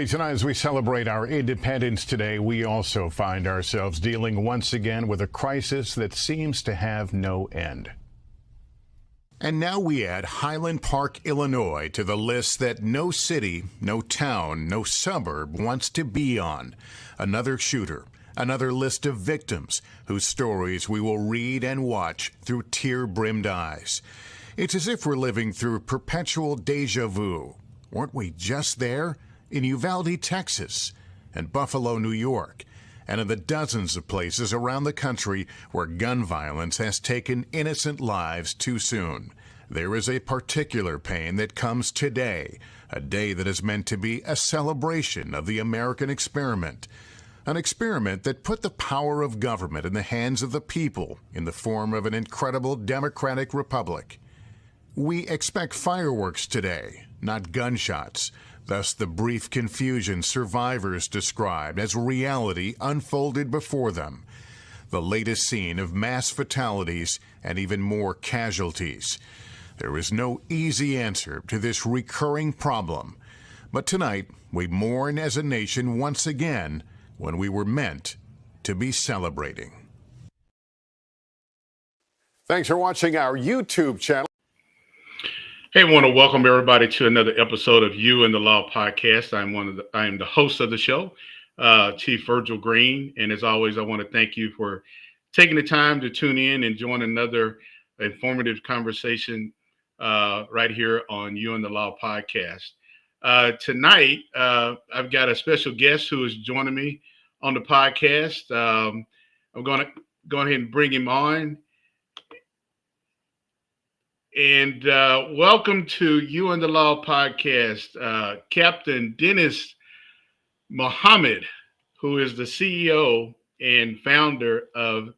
Finally, tonight, as we celebrate our independence today, we also find ourselves dealing once again with a crisis that seems to have no end. And now we add Highland Park, Illinois to the list that no city, no town, no suburb wants to be on. Another shooter, another list of victims whose stories we will read and watch through tear-brimmed eyes. It's as if we're living through perpetual deja vu. Weren't we just there? In Uvalde, Texas, and Buffalo, New York, and in the dozens of places around the country where gun violence has taken innocent lives too soon. There is a particular pain that comes today, a day that is meant to be a celebration of the American experiment, an experiment that put the power of government in the hands of the people in the form of an incredible democratic republic. We expect fireworks today, not gunshots. Thus, the brief confusion survivors described as reality unfolded before them. The latest scene of mass fatalities and even more casualties. There is no easy answer to this recurring problem. But tonight, we mourn as a nation once again when we were meant to be celebrating. Thanks for watching our YouTube channel. Hey, I want to welcome everybody to another episode of You and the Law podcast. I am the host of the show, Chief Virgil Green, and as always, I want to thank you for taking the time to tune in and join another informative conversation right here on You and the Law podcast. Tonight, I've got a special guest who is joining me on the podcast. I'm going to go ahead and bring him on. And welcome to You and the Law podcast, Captain Dennis Muhammad, who is the CEO and founder of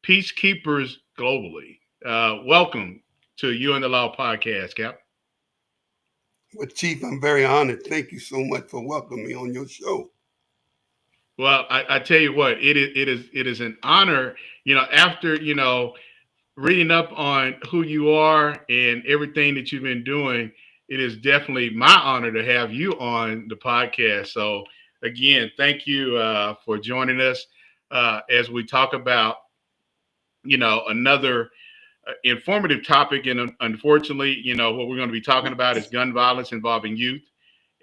Peacekeepers Globally. Welcome to You and the Law podcast, Cap. Well, Chief, I'm very honored. Thank you so much for welcoming me on your show. Well, I tell you what, it is an honor. After reading up on who you are and everything that you've been doing, it is definitely my honor to have you on the podcast. So again, thank you for joining us as we talk about, another informative topic. And unfortunately, what we're going to be talking about is gun violence involving youth.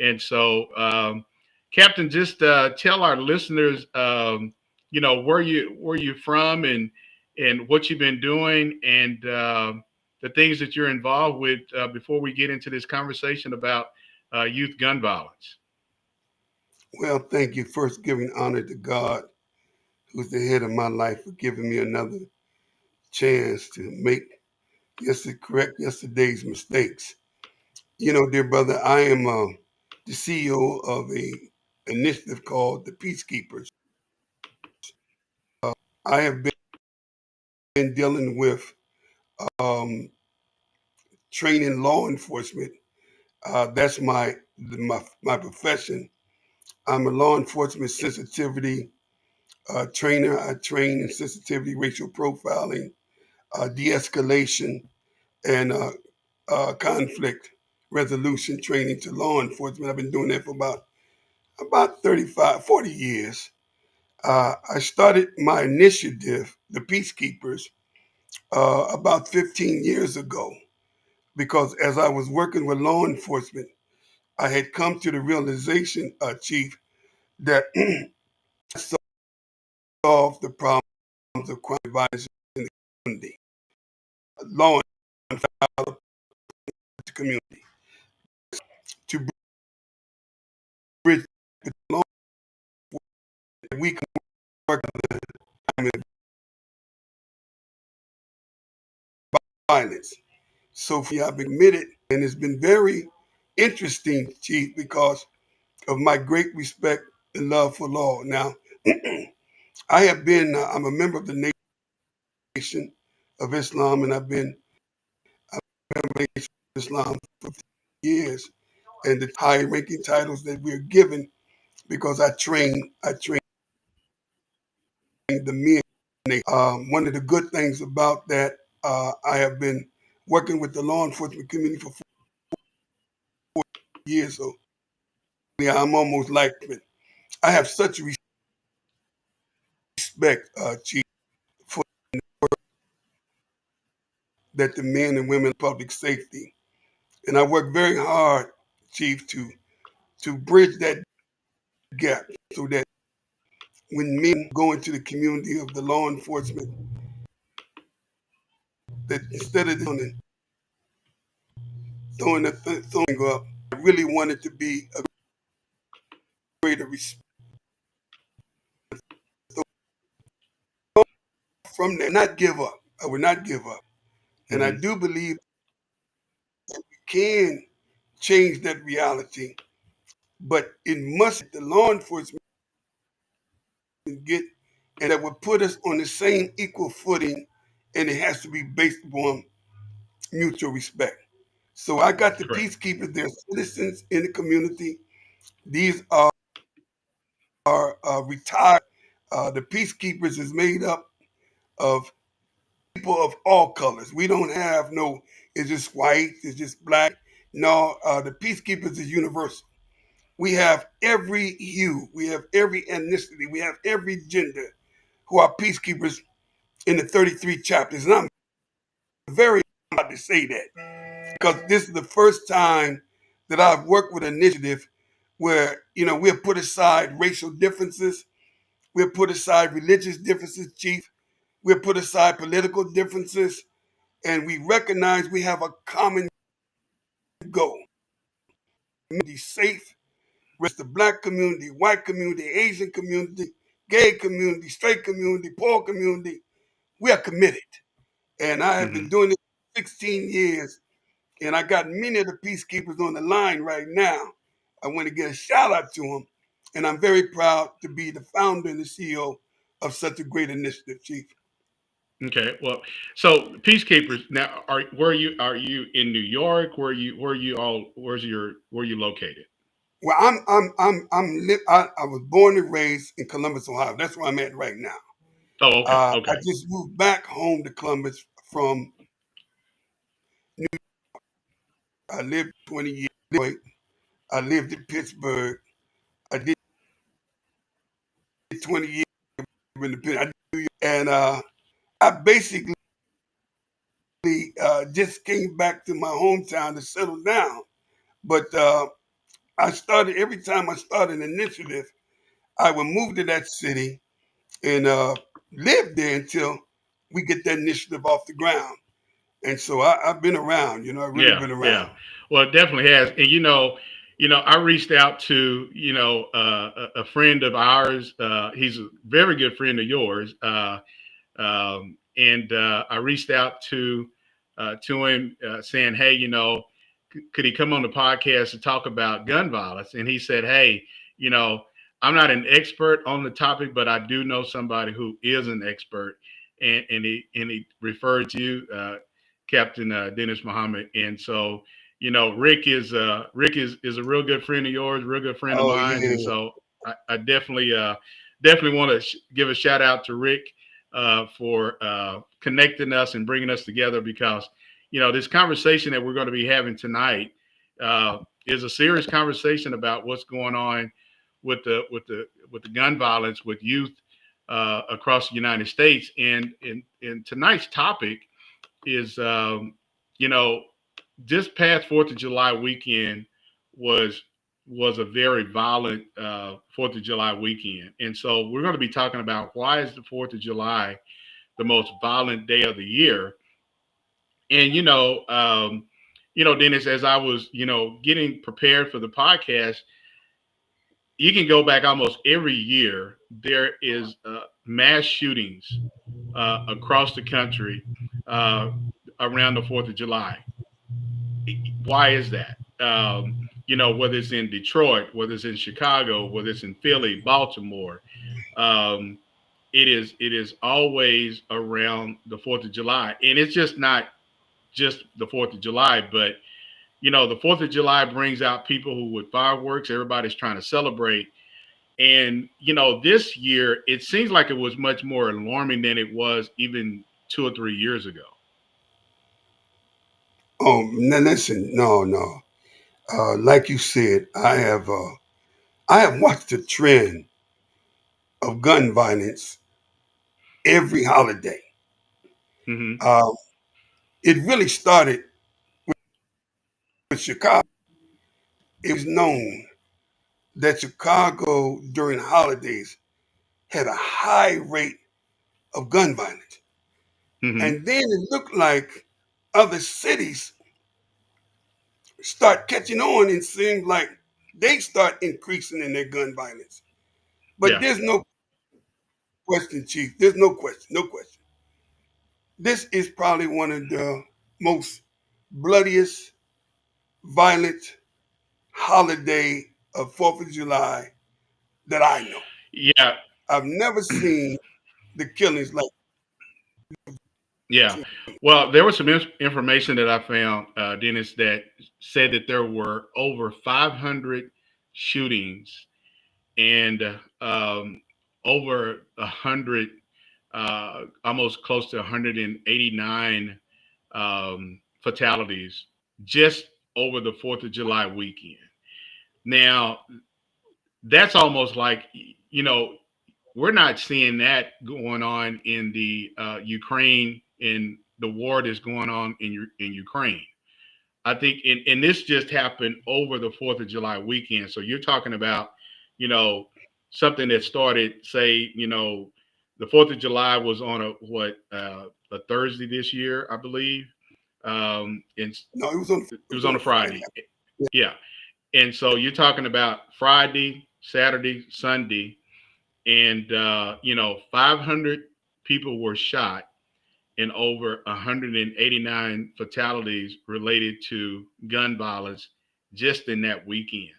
And so, Captain, just tell our listeners, where you're from and what you've been doing and the things that you're involved with before we get into this conversation about youth gun violence. Well, thank you. First, giving honor to God, who's the head of my life, for giving me another chance to correct yesterday's mistakes. Dear brother, I am the CEO of a initiative called the Peacekeepers. I have been dealing with training law enforcement. That's my profession. I'm a law enforcement sensitivity trainer. I train in sensitivity, racial profiling, de-escalation, and conflict resolution training to law enforcement. I've been doing that for about 40 years. I started my initiative, the Peacekeepers, about 15 years ago, because as I was working with law enforcement, I had come to the realization, Chief, that solve the problems of crime and violence in the community. Law enforcement the community to bridge the law enforcement. We can work on the violence. So I've been committed, and it's been very interesting, Chief, because of my great respect and love for law. Now, I'm a member of the Nation of Islam, and I've been a member of the Nation of Islam for years, and the high-ranking titles that we're given because I train the men. One of the good things about that, I have been working with the law enforcement community for 4 years. So I'm almost like it. I have such respect, Chief, for that the men and women of public safety. And I work very hard, Chief, to bridge that gap so that when men go into the community of the law enforcement, that instead of throwing the throwing up, I really want it to be a greater respect from them. Not give up. I would not give up. And I Hmm. do believe we can change that reality, but it must the law enforcement get and that would put us on the same equal footing, and it has to be based upon mutual respect. So I got the Correct. peacekeepers, they're citizens in the community. These are retired. The peacekeepers is made up of people of all colors. We don't have no, it's just white, it's just black. No, the peacekeepers is universal. We have every hue, we have every ethnicity, we have every gender who are peacekeepers in the 33 chapters. And I'm very proud to say that because this is the first time that I've worked with an initiative where, we'll put aside racial differences, we'll put aside religious differences, Chief, we'll put aside political differences, and we recognize we have a common goal. Be safe, rest the black community, white community, Asian community, gay community, straight community, poor community. We are committed. And I have Hmm. been doing it for 16 years, and I got many of the peacekeepers on the line right now. I want to get a shout out to them, and I'm very proud to be the founder and the CEO of such a great initiative, Chief. Okay. Well, so peacekeepers. Now, are you in New York? Where you located? Well, I was born and raised in Columbus, Ohio. That's where I'm at right now. Oh, okay. I Okay. just moved back home to Columbus from I lived 20 years. I lived in Pittsburgh. I did 20 years in the Pitt. And I basically just came back to my hometown to settle down. But I started every time I started an initiative, I would move to that city and live there until we get that initiative off the ground. And so I've been around. I've really Yeah, been around. yeah. Well, it definitely has. And I reached out to a friend of ours. He's a very good friend of yours. And I reached out to him saying, hey, could he come on the podcast to talk about gun violence? And he said, hey, you know, I'm not an expert on the topic, but I do know somebody who is an expert. And he referred to you, Captain Dennis Muhammad. And so, Rick is a real good friend of yours, real good friend of Oh mine. yeah. And so I definitely want to give a shout out to Rick for connecting us and bringing us together because this conversation that we're going to be having tonight is a serious conversation about what's going on with the gun violence with youth across the United States. And tonight's topic is you know this past Fourth of July weekend was was a very violent Fourth of July weekend, and so we're going to be talking about why is the Fourth of July the most violent day of the year. And Dennis, as I was getting prepared for the podcast, you can go back almost every year. There is mass shootings across the country uh, around the Fourth of July. Why is that? Whether it's in Detroit, whether it's in Chicago, whether it's in Philly, Baltimore, um, it is always around the Fourth of July, and it's just not just the Fourth of July, but the Fourth of July brings out people who with fireworks. Everybody's trying to celebrate, and this year it seems like it was much more alarming than it was even 2 or 3 years ago. Oh, now listen, no. Like you said, I have. I have watched the trend of gun violence every holiday. Hmm. Um, it really started with Chicago. It was known that Chicago during holidays had a high rate of gun violence. Hmm. And then it looked like other cities start catching on and seemed like they start increasing in their gun violence. But Yeah. there's no question, Chief. There's no question, no question. This is probably one of the most bloodiest, violent holiday of 4th of July that I know. Yeah. I've never seen the killings like Yeah. Well, there was some information that I found, Dennis, that said that there were over 500 shootings and over 100, almost close to 189 fatalities just over the 4th of July weekend. Now, that's almost like, you know, we're not seeing that going on in the Ukraine and the war that's going on in Ukraine. I think, and this just happened over the 4th of July weekend. So you're talking about, you know, something that started, say, you know, the 4th of July was on a Thursday this year, I believe. And no, it it was was on on a a Friday. Friday. Yeah. And so you're talking about Friday, Saturday, Sunday, and you know, 500 people were shot and over 189 fatalities related to gun violence just in that weekend.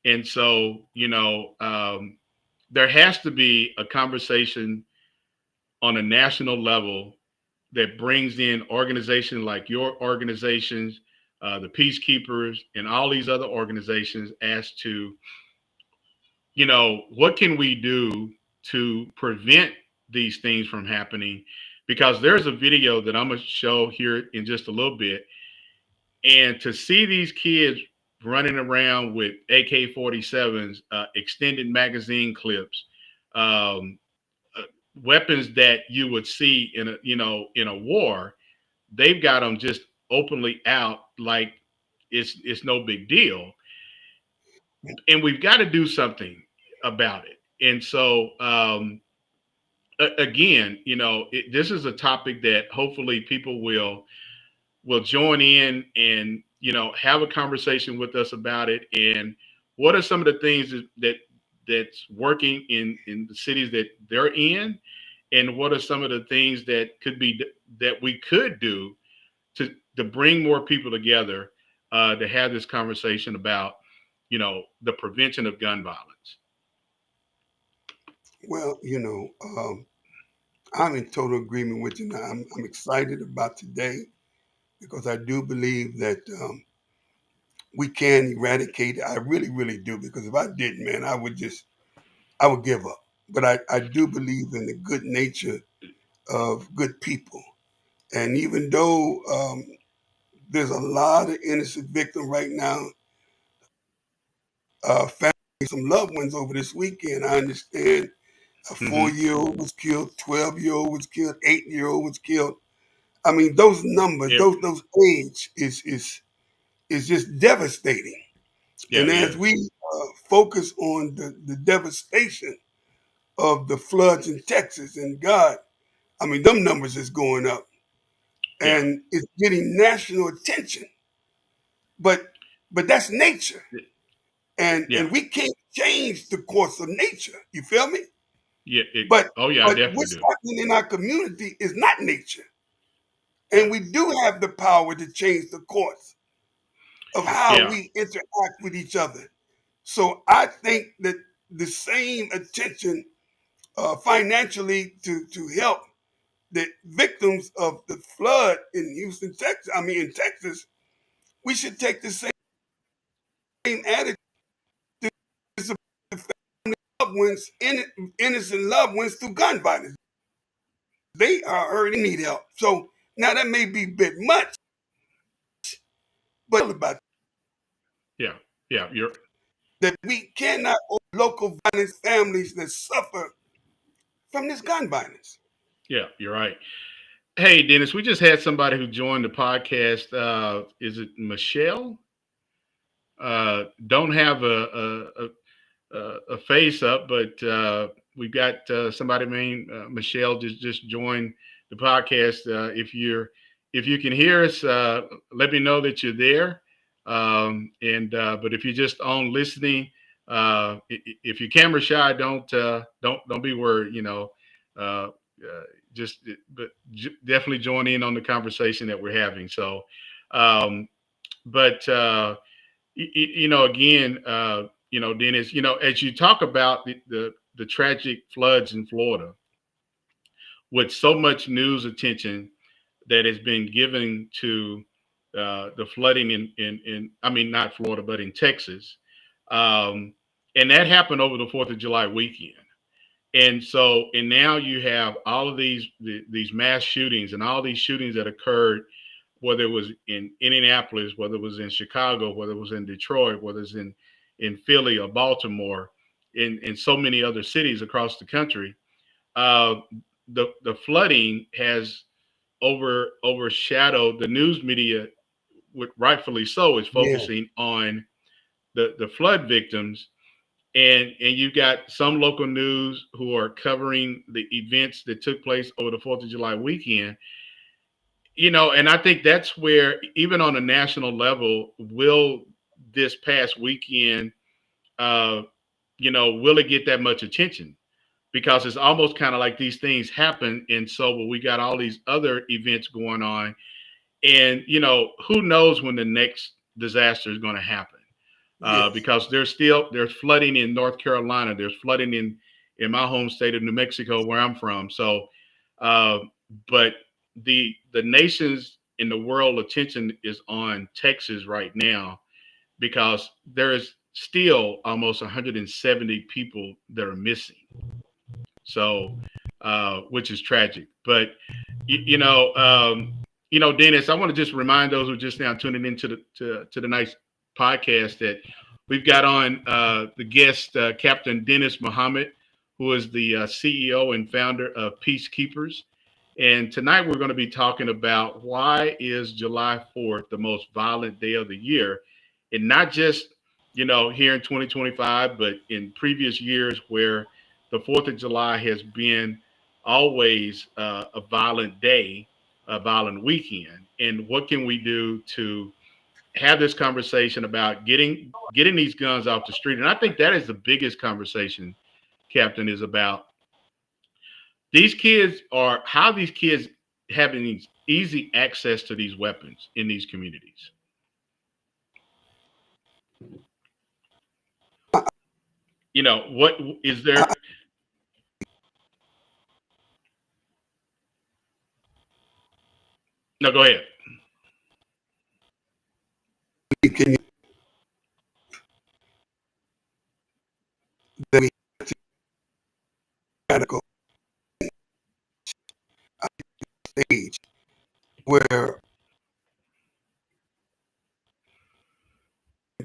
And so, you know, there has to be a conversation on a national level that brings in organizations like your organizations, the Peacekeepers, and all these other organizations as to, you know, what can we do to prevent these things from happening? Because there's a video that I'm going to show here in just a little bit. And to see these kids running around with AK-47s, extended magazine clips, um, uh, weapons that you would see in a, you know, in a war, they've got them just openly out like it's no big deal. And we've got to do something about it. And so, again, you know, this is a topic that hopefully people will join in and, you know, have a conversation with us about it. And what are some of the things that's working in the cities that they're in, and what are some of the things that could be that we could do to bring more people together, to have this conversation about, you know, the prevention of gun violence. Well, I'm in total agreement with you now. I'm excited about today because I do believe that we can eradicate it. I really, really do, because if I didn't, man, I would give up. But I do believe in the good nature of good people. And even though there's a lot of innocent victims right now, family, some loved ones over this weekend, I understand a Hmm. 4-year-old was killed, 12-year-old was killed, 8-year-old was killed. I mean, those numbers, It, those age is just devastating. yeah, And it as is. we focus on the devastation of the floods in Texas, and God, I mean, them numbers is going up, Yeah, and it's getting national attention. But that's nature, yeah, and we can't change the course of nature. You feel me? yeah. But Oh yeah, I but definitely what's do. happening in our community is not nature, Yeah, and we do have the power to change the course of how yeah, we interact with each other. So I think that the same attention financially to help the victims of the flood in Houston, Texas, I mean in Texas, we should take the same attitude to support loved ones, innocent loved ones through gun violence. They are hurting, need help. So now that may be a bit much, but about yeah, yeah. that we cannot local violence families that suffer from this gun violence. Yeah, you're right. Hey, Dennis, we just had somebody who joined the podcast. Is it Michelle? Don't have a face up, but we've got somebody named Michelle just joined the podcast. If you can hear us, let me know that you're there. And but if you're just on listening, if you're camera shy, don't be worried. Uh, just but definitely join in on the conversation that we're having. So, um, but again, Dennis, as you talk about the tragic floods in Florida, with so much news attention that has been given to the flooding in I mean, not Florida, but in Texas, and that happened over the Fourth of July weekend. And now you have all of these mass shootings and all these shootings that occurred, whether it was in Indianapolis, whether it was in Chicago, whether it was in Detroit, whether it's in Philly or Baltimore, in so many other cities across the country. Uh, the flooding has overshadowed the news media, rightfully so, is Yeah. focusing on the flood victims, and you've got some local news who are covering the events that took place over the Fourth of July weekend. And I think that's where, even on a national level, will this past weekend, uh, will it get that much attention? Because it's almost kind of like these things happen, and so we got all these other events going on, and who knows when the next disaster is going to happen? Yes. Because there's flooding in North Carolina, there's flooding in my home state of New Mexico, where I'm from. So, uh, but the nation's in the world attention is on Texas right now, because there is still almost 170 people that are missing. So, which is tragic. But Dennis, I want to just remind those who are just now tuning into the nice podcast that we've got on the guest, Captain Dennis Muhammad, who is the CEO and founder of Peacekeepers. And tonight we're going to be talking about why is July 4th the most violent day of the year, and not just here in 2025, but in previous years where the 4th of July has been always a violent day, a violent weekend. And what can we do to have this conversation about getting these guns off the street? And I think that is the biggest conversation, Captain, is about how these kids having these easy access to these weapons in these communities. What is there? No, go ahead. Can you that we radical stage where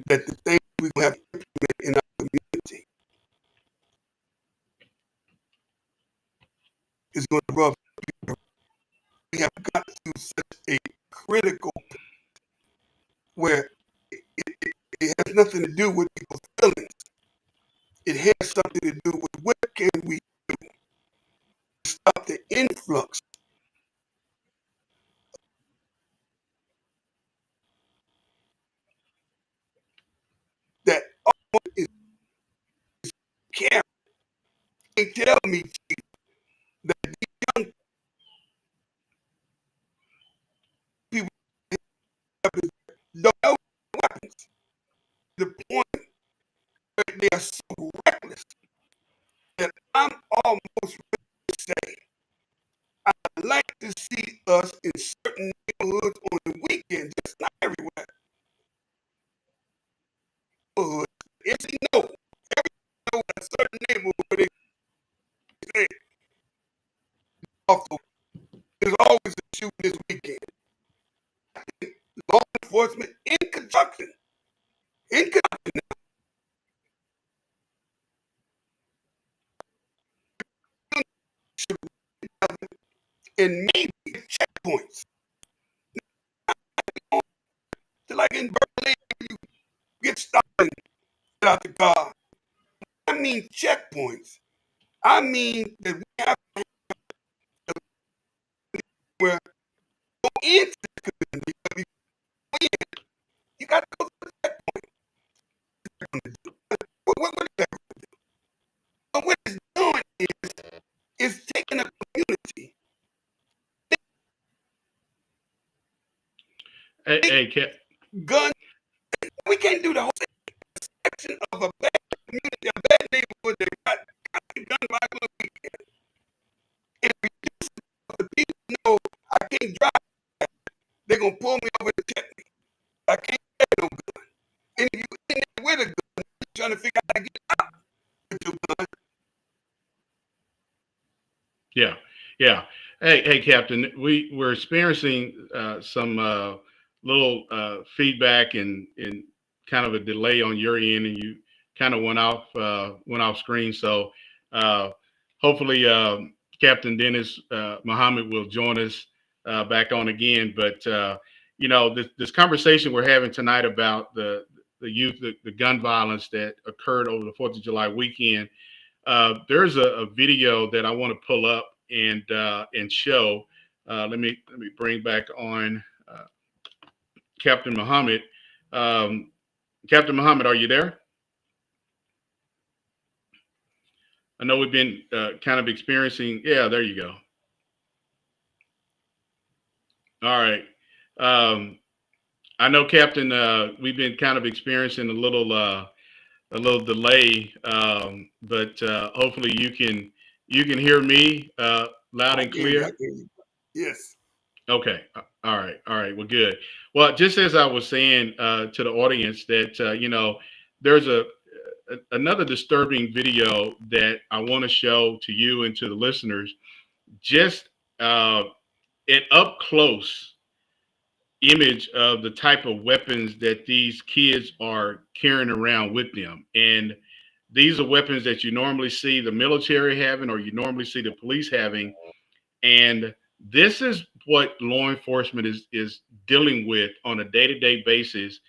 that the things we have to implement in our community is going to rub. We have got to such a critical where it has nothing to do with people's feelings. It has something to do with what can we do to stop the influx that is carrying. They tell me, Chief, that these young people don't know weapons. The point where they are so reckless that I'm almost ready to say, I'd like to see us in certain neighborhoods on the weekend, just not everywhere. If you know a certain neighborhood where they say, there's always a shooting this weekend. Law enforcement in conjunction and maybe checkpoints. Like in Berlin, you get stopped and get out the car. I mean checkpoints. I mean that we have where go into the community. You got to go to the checkpoint. What is that? But what it's doing is taking a community. Hey, Gun. We can't do the whole section of a bad community, a bad neighborhood that got gun violence on the weekend. And reduce the people know I can't drive. They're gonna pull me over and check me. I can't get no gun. And if you in there with a gun, you're trying to figure out how to get out with your gun. Yeah. Hey, Captain, we're experiencing some little feedback and kind of a delay on your end, and you kind of went off screen. So hopefully Captain Dennis Muhammad will join us back on again. But this conversation we're having tonight about the youth, the gun violence that occurred over the 4th of July weekend. There's a video that I want to pull up and show. Let me bring back on Captain Muhammad. Captain Muhammad, are you there? I know we've been kind of experiencing. Yeah, there you go. All right. I know, Captain. We've been kind of experiencing a little delay, but hopefully you can hear me loud and clear. Yes. Okay. All right. Well, good. Well, just as I was saying to the audience that there's another disturbing video that I want to show to you and to the listeners, just an up close image of the type of weapons that these kids are carrying around with them. And these are weapons that you normally see the military having, or you normally see the police having. And this is what law enforcement is dealing with on a day-to-day basis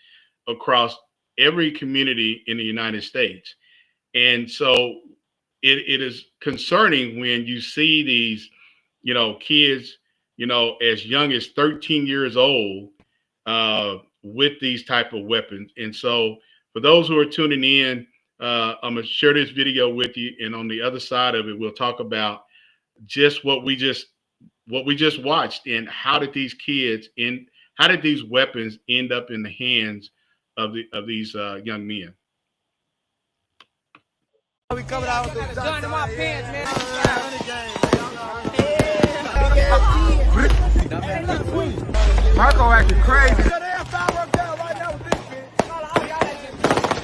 across every community in the United States. And so it is concerning when you see these, kids, as young as 13 years old with these type of weapons. And so for those who are tuning in, I'm going to share this video with you. And on the other side of it, we'll talk about just what we just watched, and how did these weapons end up in the hands of these young men. We coming out with the gun in my pants, man. Marco acting crazy.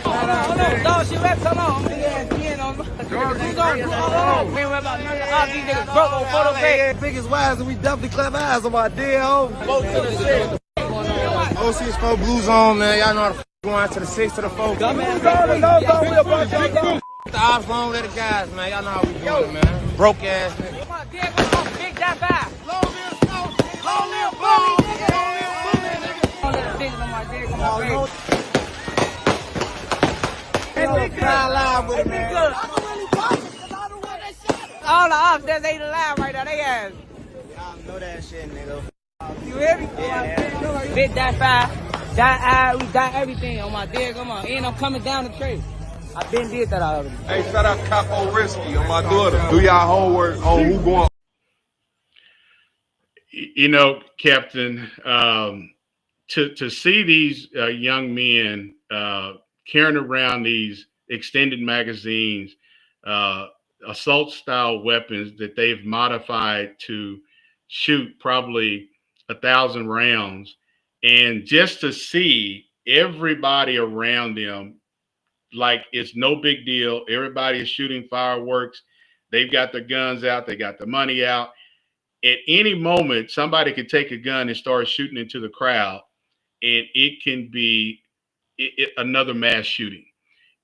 Hold on, dog, she left, come on. These niggas broke on photo page. Biggest wise, and we definitely clap eyes on my dear home. OC's 4 blues on, man. Y'all know how to go out to the 6 to the 4. The ops long, let the guys, man. Y'all know how we do it, man. Broke ass nigga. Big that back. All the ops that ain't alive right now, they ass. Y'all know that shit, nigga. You hear me? Yeah. Big that fire, that eye, we got everything on my dig, come on. And I'm coming down the trace. I been did that already. Hey, shout out Capo Risky on my daughter. Do y'all homework on who going. Captain, to see these young men carrying around these extended magazines, assault style weapons that they've modified to shoot probably 1,000 rounds, and just to see everybody around them like it's no big deal. Everybody is shooting fireworks. They've got their guns out. They got the money out. At any moment, somebody could take a gun and start shooting into the crowd, and it can be another mass shooting.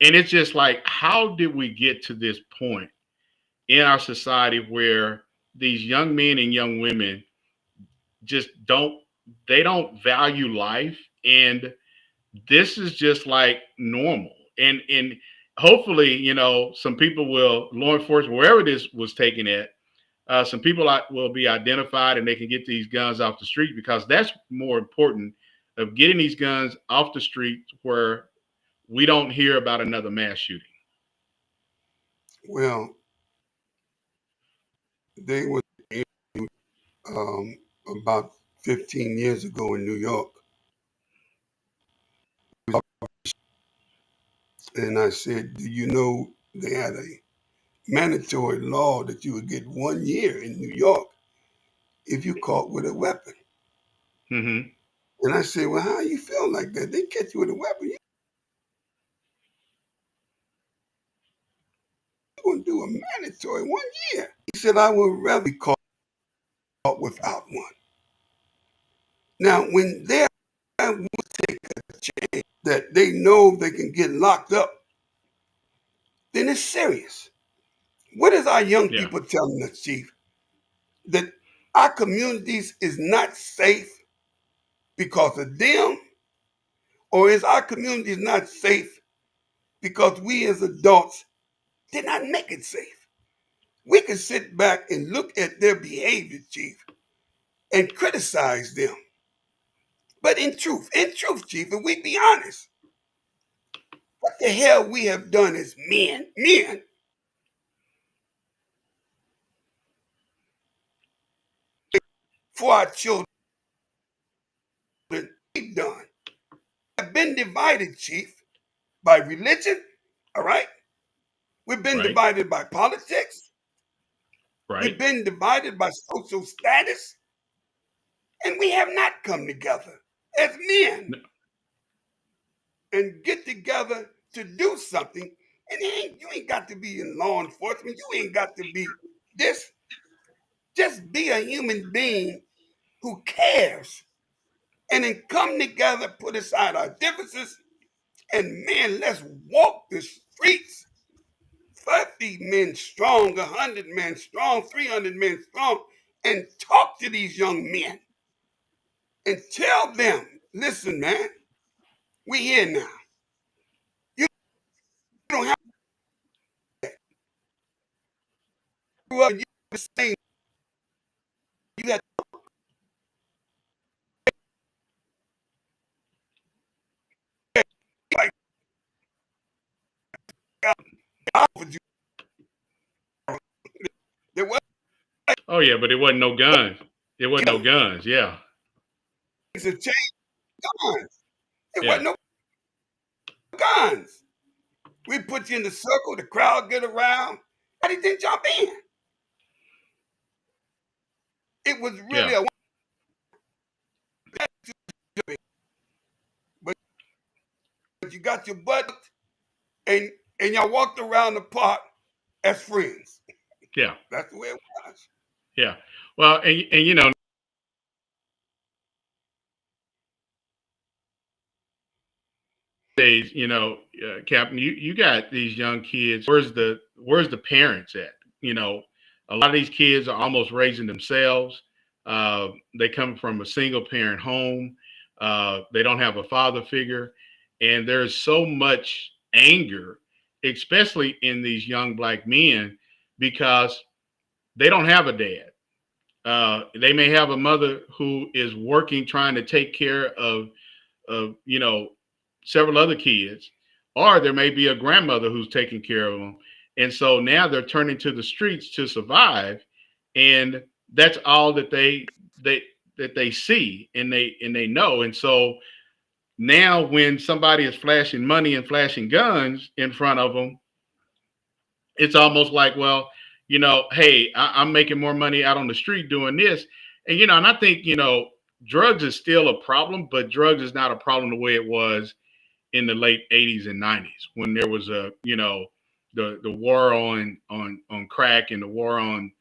And it's just like, how did we get to this point in our society where these young men and young women just don't value life, and this is just like normal. And hopefully, some people will, law enforcement, wherever this was taken at, some people will be identified and they can get these guns off the street, because that's more important, of getting these guns off the street where we don't hear about another mass shooting. Well, they were um, about 15 years ago in New York, and I said, do you know they had a mandatory law that you would get 1 year in New York if you caught with a weapon? Mm-hmm. And I said, well, how you feel like that? They catch you with a weapon, you're going to do a mandatory 1 year. He said, I would rather be caught without one. Now, when they're will take a chance that they know they can get locked up, then it's serious. What is our young people telling us, Chief? That our communities is not safe because of them? Or is our communities not safe because we as adults did not make it safe? We can sit back and look at their behavior, Chief, and criticize them. But in truth, Chief, if we be honest, what the hell we have done as men, for our children, we've done. Have been divided, Chief, by religion, all right? We've been divided by politics. Right. We've been divided by social status. And we have not come together as men and get together to do something. And you ain't got to be in law enforcement. You ain't got to be this. Just be a human being who cares. And then come together, put aside our differences, and man, let's walk the streets. 50 men strong, 100 men strong, 300 men strong, and talk to these young men and tell them, listen, man, we here now. You don't have to grow up, you the same. You had like offered you. There was Oh yeah, but it wasn't no guns. It wasn't no guns. Yeah. a change guns. It wasn't no guns. We put you in the circle, the crowd get around. How did they jump in? It was really a but you got your butt and y'all walked around the park as friends. Yeah. That's the way it was. Yeah. Well, and days, Captain, you got these young kids. Where's the parents at? A lot of these kids are almost raising themselves. They come from a single parent home. They don't have a father figure, and there's so much anger, especially in these young black men, because they don't have a dad. They may have a mother who is working, trying to take care of several other kids, or there may be a grandmother who's taking care of them. And so now they're turning to the streets to survive. And that's all that they see and they know. And so now when somebody is flashing money and flashing guns in front of them, it's almost like, well, hey, I'm making more money out on the street doing this. And, and I think, drugs is still a problem, but drugs is not a problem the way it was in the late 80s and 90s, when there was the war on crack and the war on,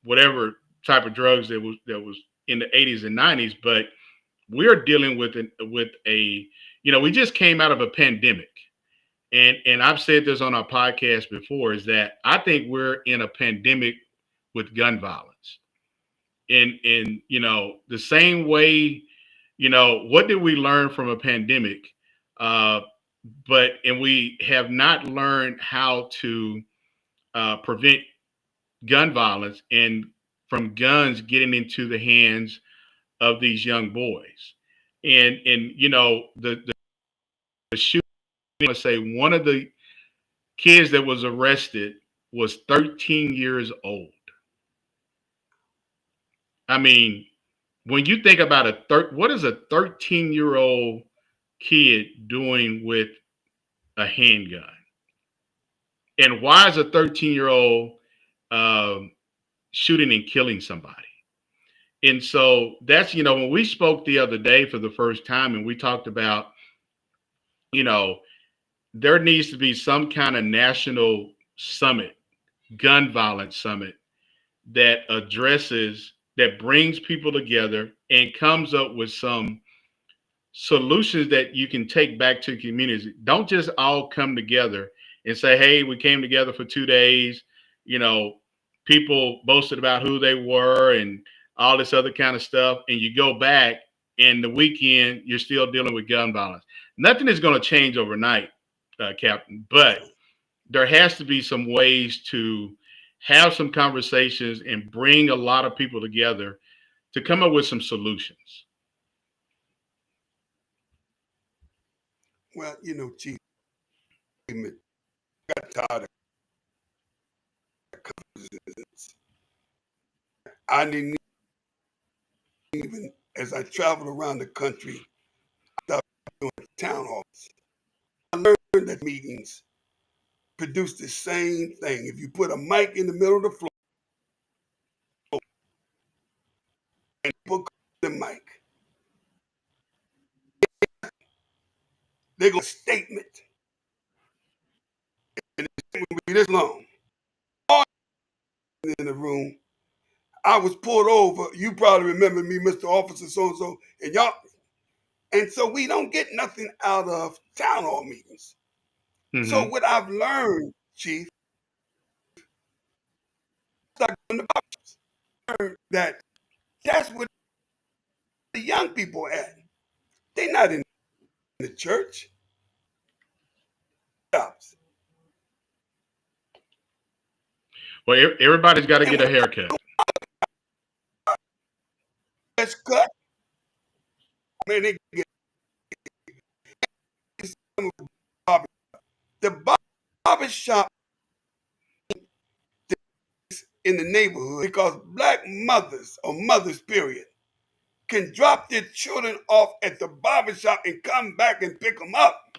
whatever type of drugs that was in the 80s and 90s. But we're dealing with a we just came out of a pandemic. And I've said this on our podcast before, is that I think we're in a pandemic with gun violence. And the same way, what did we learn from a pandemic? And we have not learned how to prevent gun violence and from guns getting into the hands of these young boys. And the shooting, I want to say one of the kids that was arrested was 13 years old. I mean, when you think about what is a 13-year-old kid doing with a handgun? And why is a 13-year-old shooting and killing somebody? And so that's, when we spoke the other day for the first time and we talked about, there needs to be some kind of national summit, gun violence summit that brings people together and comes up with some solutions that you can take back to communities. Don't just all come together and say, hey, we came together for 2 days. People boasted about who they were and all this other kind of stuff. And you go back and the weekend, you're still dealing with gun violence. Nothing is going to change overnight, Captain, but there has to be some ways to have some conversations and bring a lot of people together to come up with some solutions. Well, Chief, I got tired of conversations. I didn't even, as I traveled around the country, I started doing town halls. I learned that meetings produce the same thing. If you put a mic in the middle of the floor and put the mic, they go statement. And the statement will be this long. All in the room, I was pulled over. You probably remember me, Mr. Officer so-and-so, and y'all. And so we don't get nothing out of town hall meetings. Mm-hmm. So what I've learned, Chief, that that's what the young people are at. They're not in the church. Well, everybody's got to get a haircut. That's cut. Man, they get the barber shop in the neighborhood because black mothers or mothers, period, can drop their children off at the barbershop and come back and pick them up.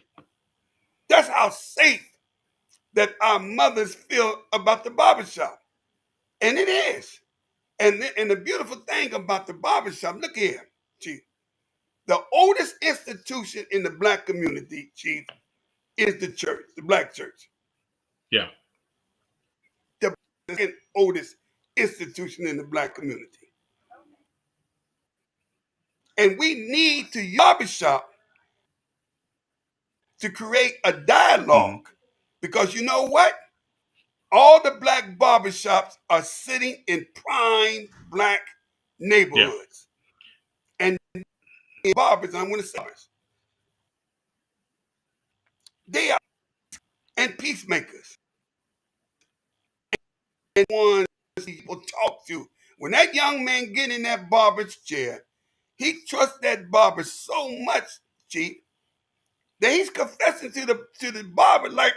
That's how safe that our mothers feel about the barbershop. And it is. And the beautiful thing about the barbershop, look here, Chief. The oldest institution in the black community, Chief, is the church, the black church. Yeah. The oldest institution in the black community. And we need to barbershop to create a dialogue. Mm-hmm. Because you know what? All the black barbershops are sitting in prime black neighborhoods. Yeah. And barbers, I'm going to say, they are and peacemakers. And one people talk to. When that young man get in that barber's chair, he trusts that barber so much, Chief, that he's confessing to the barber like,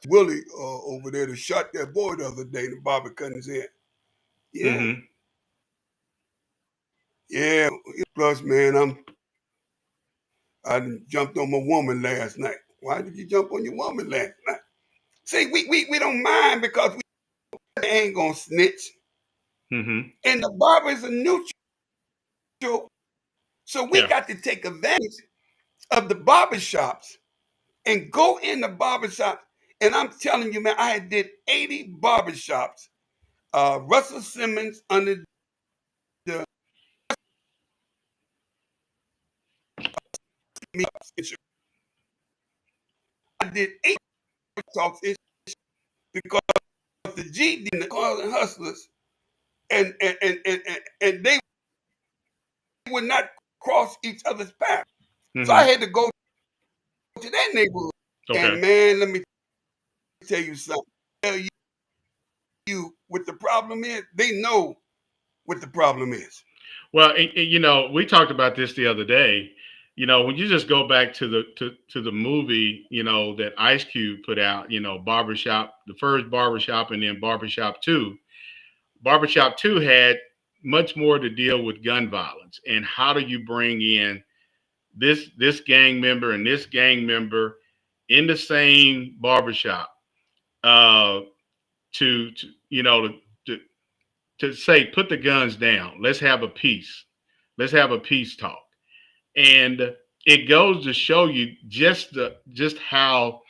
Willie over there that shot that boy the other day, the barber cutting his head. Yeah. Mm-hmm. Yeah. Plus, man, I jumped on my woman last night. Why did you jump on your woman last night? See, we don't mind because we ain't gonna snitch. Mm-hmm. And the barber is a neutral. So we got to take advantage of the barbershops and go in the barbershop. And I'm telling you, man, I did 80 barbershops. Russell Simmons under the I did 8 talks is because the GD and the cars and hustlers and they would not cross each other's path. So I had to go to that neighborhood. Okay. And man, let me tell you something. Tell you what the problem is. They know what the problem is. Well, and, we talked about this the other day. When you just go back to the movie, that Ice Cube put out, Barbershop, the first Barbershop, and then Barbershop 2. Barbershop 2 had much more to deal with gun violence and how do you bring in this gang member and this gang member in the same barbershop to say, put the guns down. Let's have a peace. Let's have a peace talk. And it goes to show you just how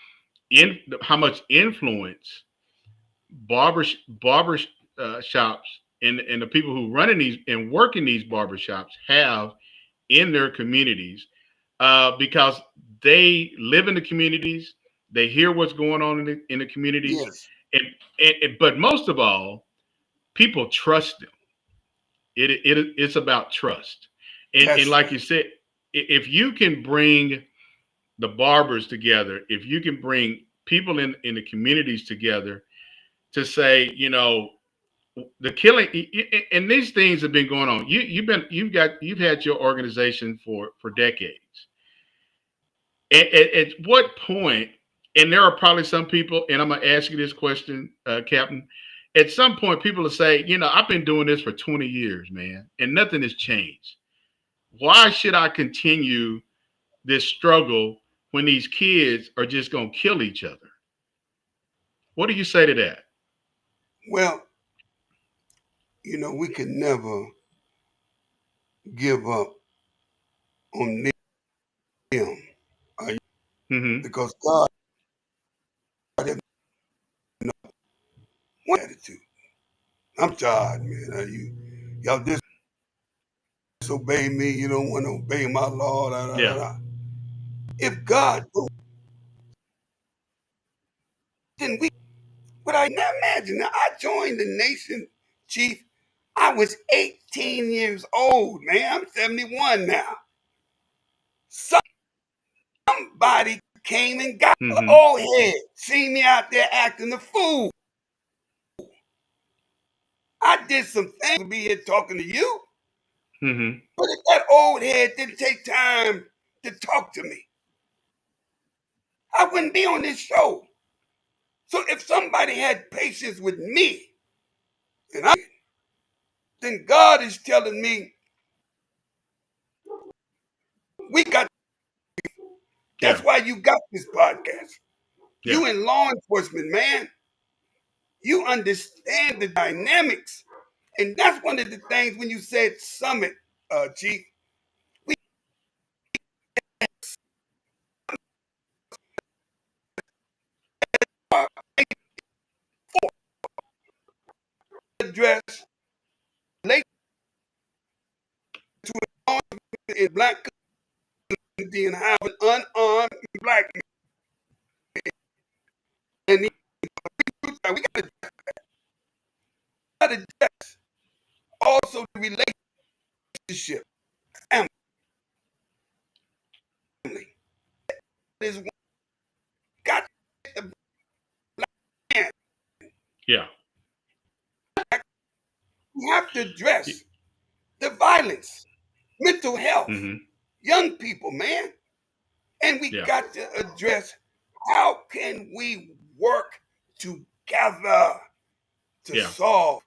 much influence barber shops and the people who run in these and work in these barbershops have in their communities, because they live in the communities, they hear what's going on in the communities, Yes. But most of all, people trust them. It's about trust, and like you said, if you can bring the barbers together, if you can bring people in the communities together to say, the killing, and these things have been going on. You've had your organization for decades. At what point? And there are probably some people, and I'm gonna ask you this question, Captain. At some point, people will say, I've been doing this for 20 years, man, and nothing has changed. Why should I continue this struggle when these kids are just gonna kill each other? What do you say to that? Well, we could never give up on them because God has one attitude. I'm tired, man. Y'all disobey me. You don't want to obey my law. If God do, then we. But I now imagine. Now I joined the nation, Chief. I was 18 years old, man. I'm 71 now. Somebody came and got the old head, seen me out there acting the fool. I did some things to be here talking to you. But if that old head didn't take time to talk to me, I wouldn't be on this show. So if somebody had patience with me, then God is telling me we got. That's why you got this podcast. Yeah. You in law enforcement, man. You understand the dynamics. And that's one of the things when you said summit, Chief. We address late to in black community and have an unarmed black man. And we got to address also the relationship. Family is got the black man. Yeah. We have to address the violence, mental health, young people, man. And we got to address how can we work together to solve.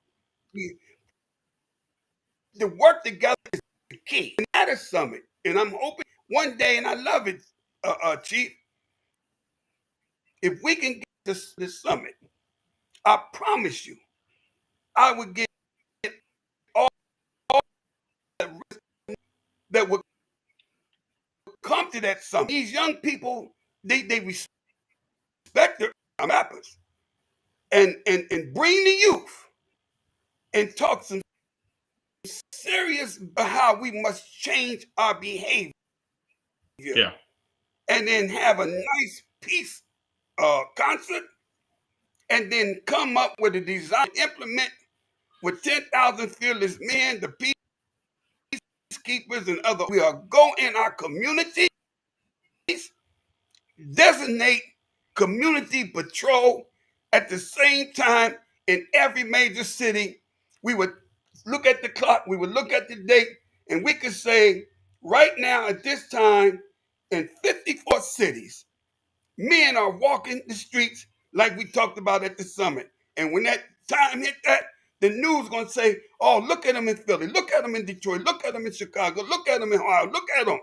The work together is the key. And at a summit, and I'm hoping one day, and I love it, Chief, if we can get this summit, I promise you, I would get all that would come to that summit. These young people, they respect their mappers and bring the youth and talk some serious about how we must change our behavior. Yeah. And then have a nice peace concert and then come up with a design, implement with 10,000 fearless men, the peacekeepers and other. We are go in our communities, designate community patrol at the same time in every major city. We would look at the clock, we would look at the date, and we could say right now at this time in 54 cities, men are walking the streets like we talked about at the summit. And when that time hit that, the news gonna say, oh, look at them in Philly, look at them in Detroit, look at them in Chicago, look at them in Ohio, look at them.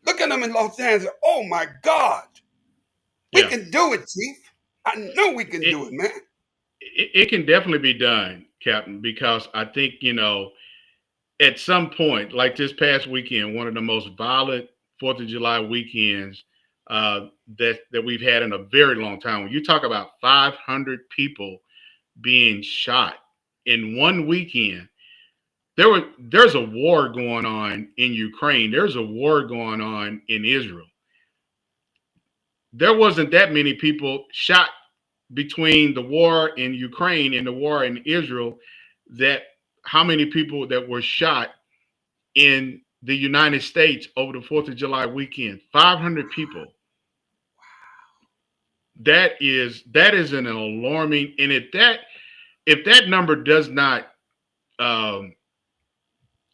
Look at them in Los Angeles. Oh my God. We can do it, Chief. I know we can do it, man. It can definitely be done, Captain, because I think, at some point, like this past weekend, one of the most violent 4th of July weekends that we've had in a very long time. When you talk about 500 people being shot in one weekend, there's a war going on in Ukraine. There's a war going on in Israel. There wasn't that many people shot between the war in Ukraine and the war in Israel, that how many people that were shot in the United States over the 4th of July weekend. 500 people. That is an alarming, and if that number does not,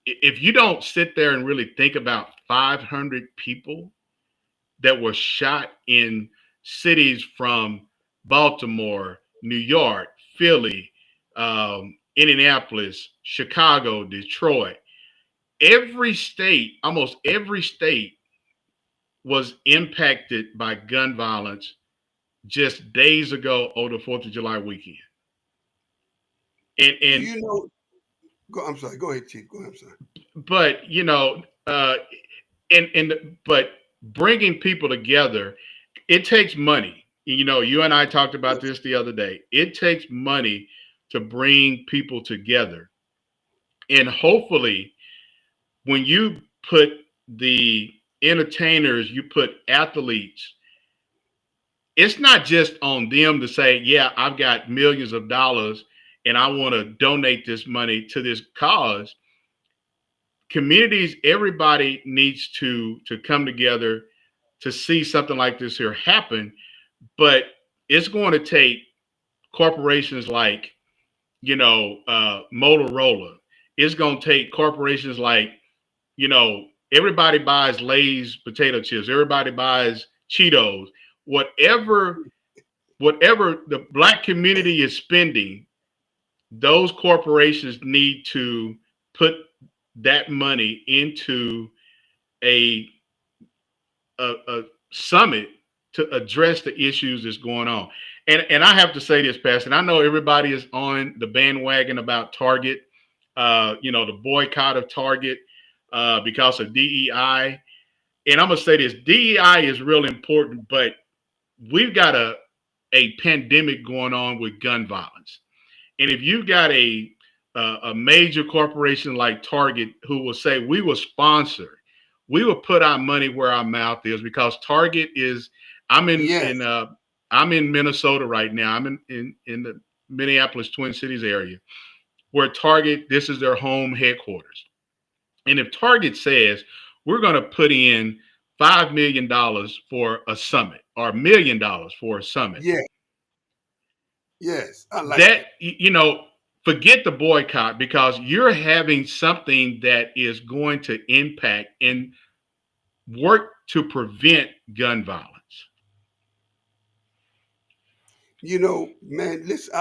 if you don't sit there and really think about 500 people that were shot in cities from Baltimore, New York, Philly, Indianapolis, Chicago, Detroit, almost every state was impacted by gun violence just days ago over the 4th of July weekend. And I'm sorry, go ahead, Chief. Go ahead, I'm sorry. But but bringing people together, it takes money. You and I talked about this the other day. It takes money to bring people together. And hopefully, when you put the entertainers, you put athletes, it's not just on them to say, yeah, I've got millions of dollars and I want to donate this money to this cause. Communities, everybody needs to come together to see something like this here happen. But it's going to take corporations like, Motorola. It's going to take corporations like, everybody buys Lay's potato chips. Everybody buys Cheetos. Whatever the Black community is spending, those corporations need to put that money into a summit to address the issues that's going on. And I have to say this, Pastor, and I know everybody is on the bandwagon about Target, the boycott of Target because of DEI. And I'm going to say this, DEI is real important, but we've got a pandemic going on with gun violence. And if you've got a major corporation like Target who will say, we will sponsor, we will put our money where our mouth is, because Target is, I'm in Minnesota right now. I'm in the Minneapolis Twin Cities area, where Target, this is their home headquarters. And if Target says, we're going to put in $5 million for a summit, or $1 million for a summit. Yeah. Yes. I like that. Forget the boycott, because you're having something that is going to impact and work to prevent gun violence. Man, listen,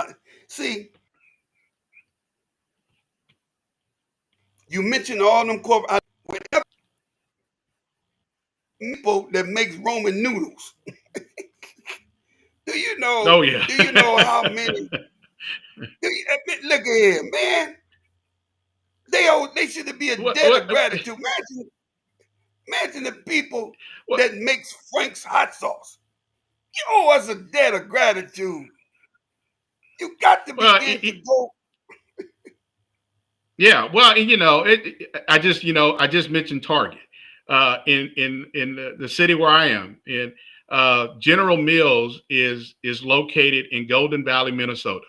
see, you mentioned all them corporate people that makes Roman noodles. Do you know? Oh, yeah. Do you know how many? Look at here, man. They should be a debt of gratitude. Imagine the people that makes Frank's hot sauce. You owe us a debt of gratitude. You got to begin to go. Yeah, well, I just mentioned Target in the city where I am, and General Mills is located in Golden Valley, Minnesota.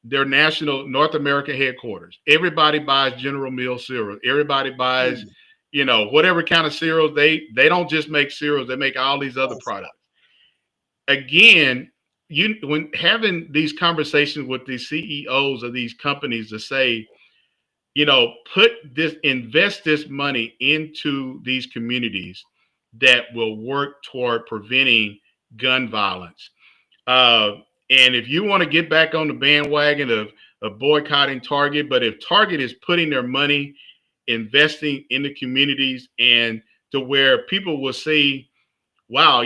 Their national North American headquarters. Everybody buys General Mills cereal. Everybody buys, whatever kind of cereals. They don't just make cereals. They make all these other products. Again, when having these conversations with these CEOs of these companies to say, invest this money into these communities that will work toward preventing gun violence. And if you want to get back on the bandwagon of boycotting Target, but if Target is putting their money, investing in the communities, and to where people will see, wow,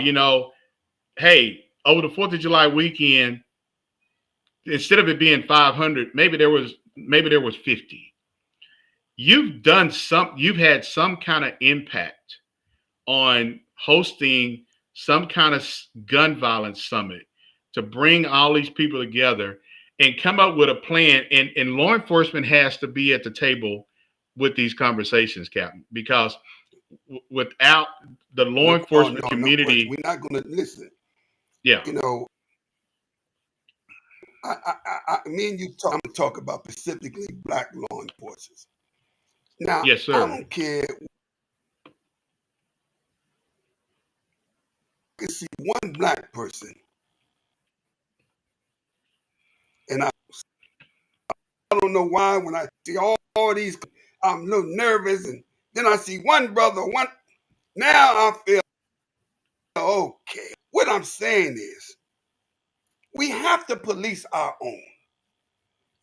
hey, over the 4th of July weekend, instead of it being 500, maybe there was 50. You've had some kind of impact on hosting some kind of gun violence summit to bring all these people together and come up with a plan. And law enforcement has to be at the table with these conversations, Captain, because without the law enforcement community, we're not going to listen. Yeah. Me and you I'm gonna talk about specifically black law enforcement. Now, yes, sir. I don't care. I can see one black person, and I don't know why when I see all these, I'm a little nervous, and then I see one brother. Now I feel okay. What I'm saying is, we have to police our own.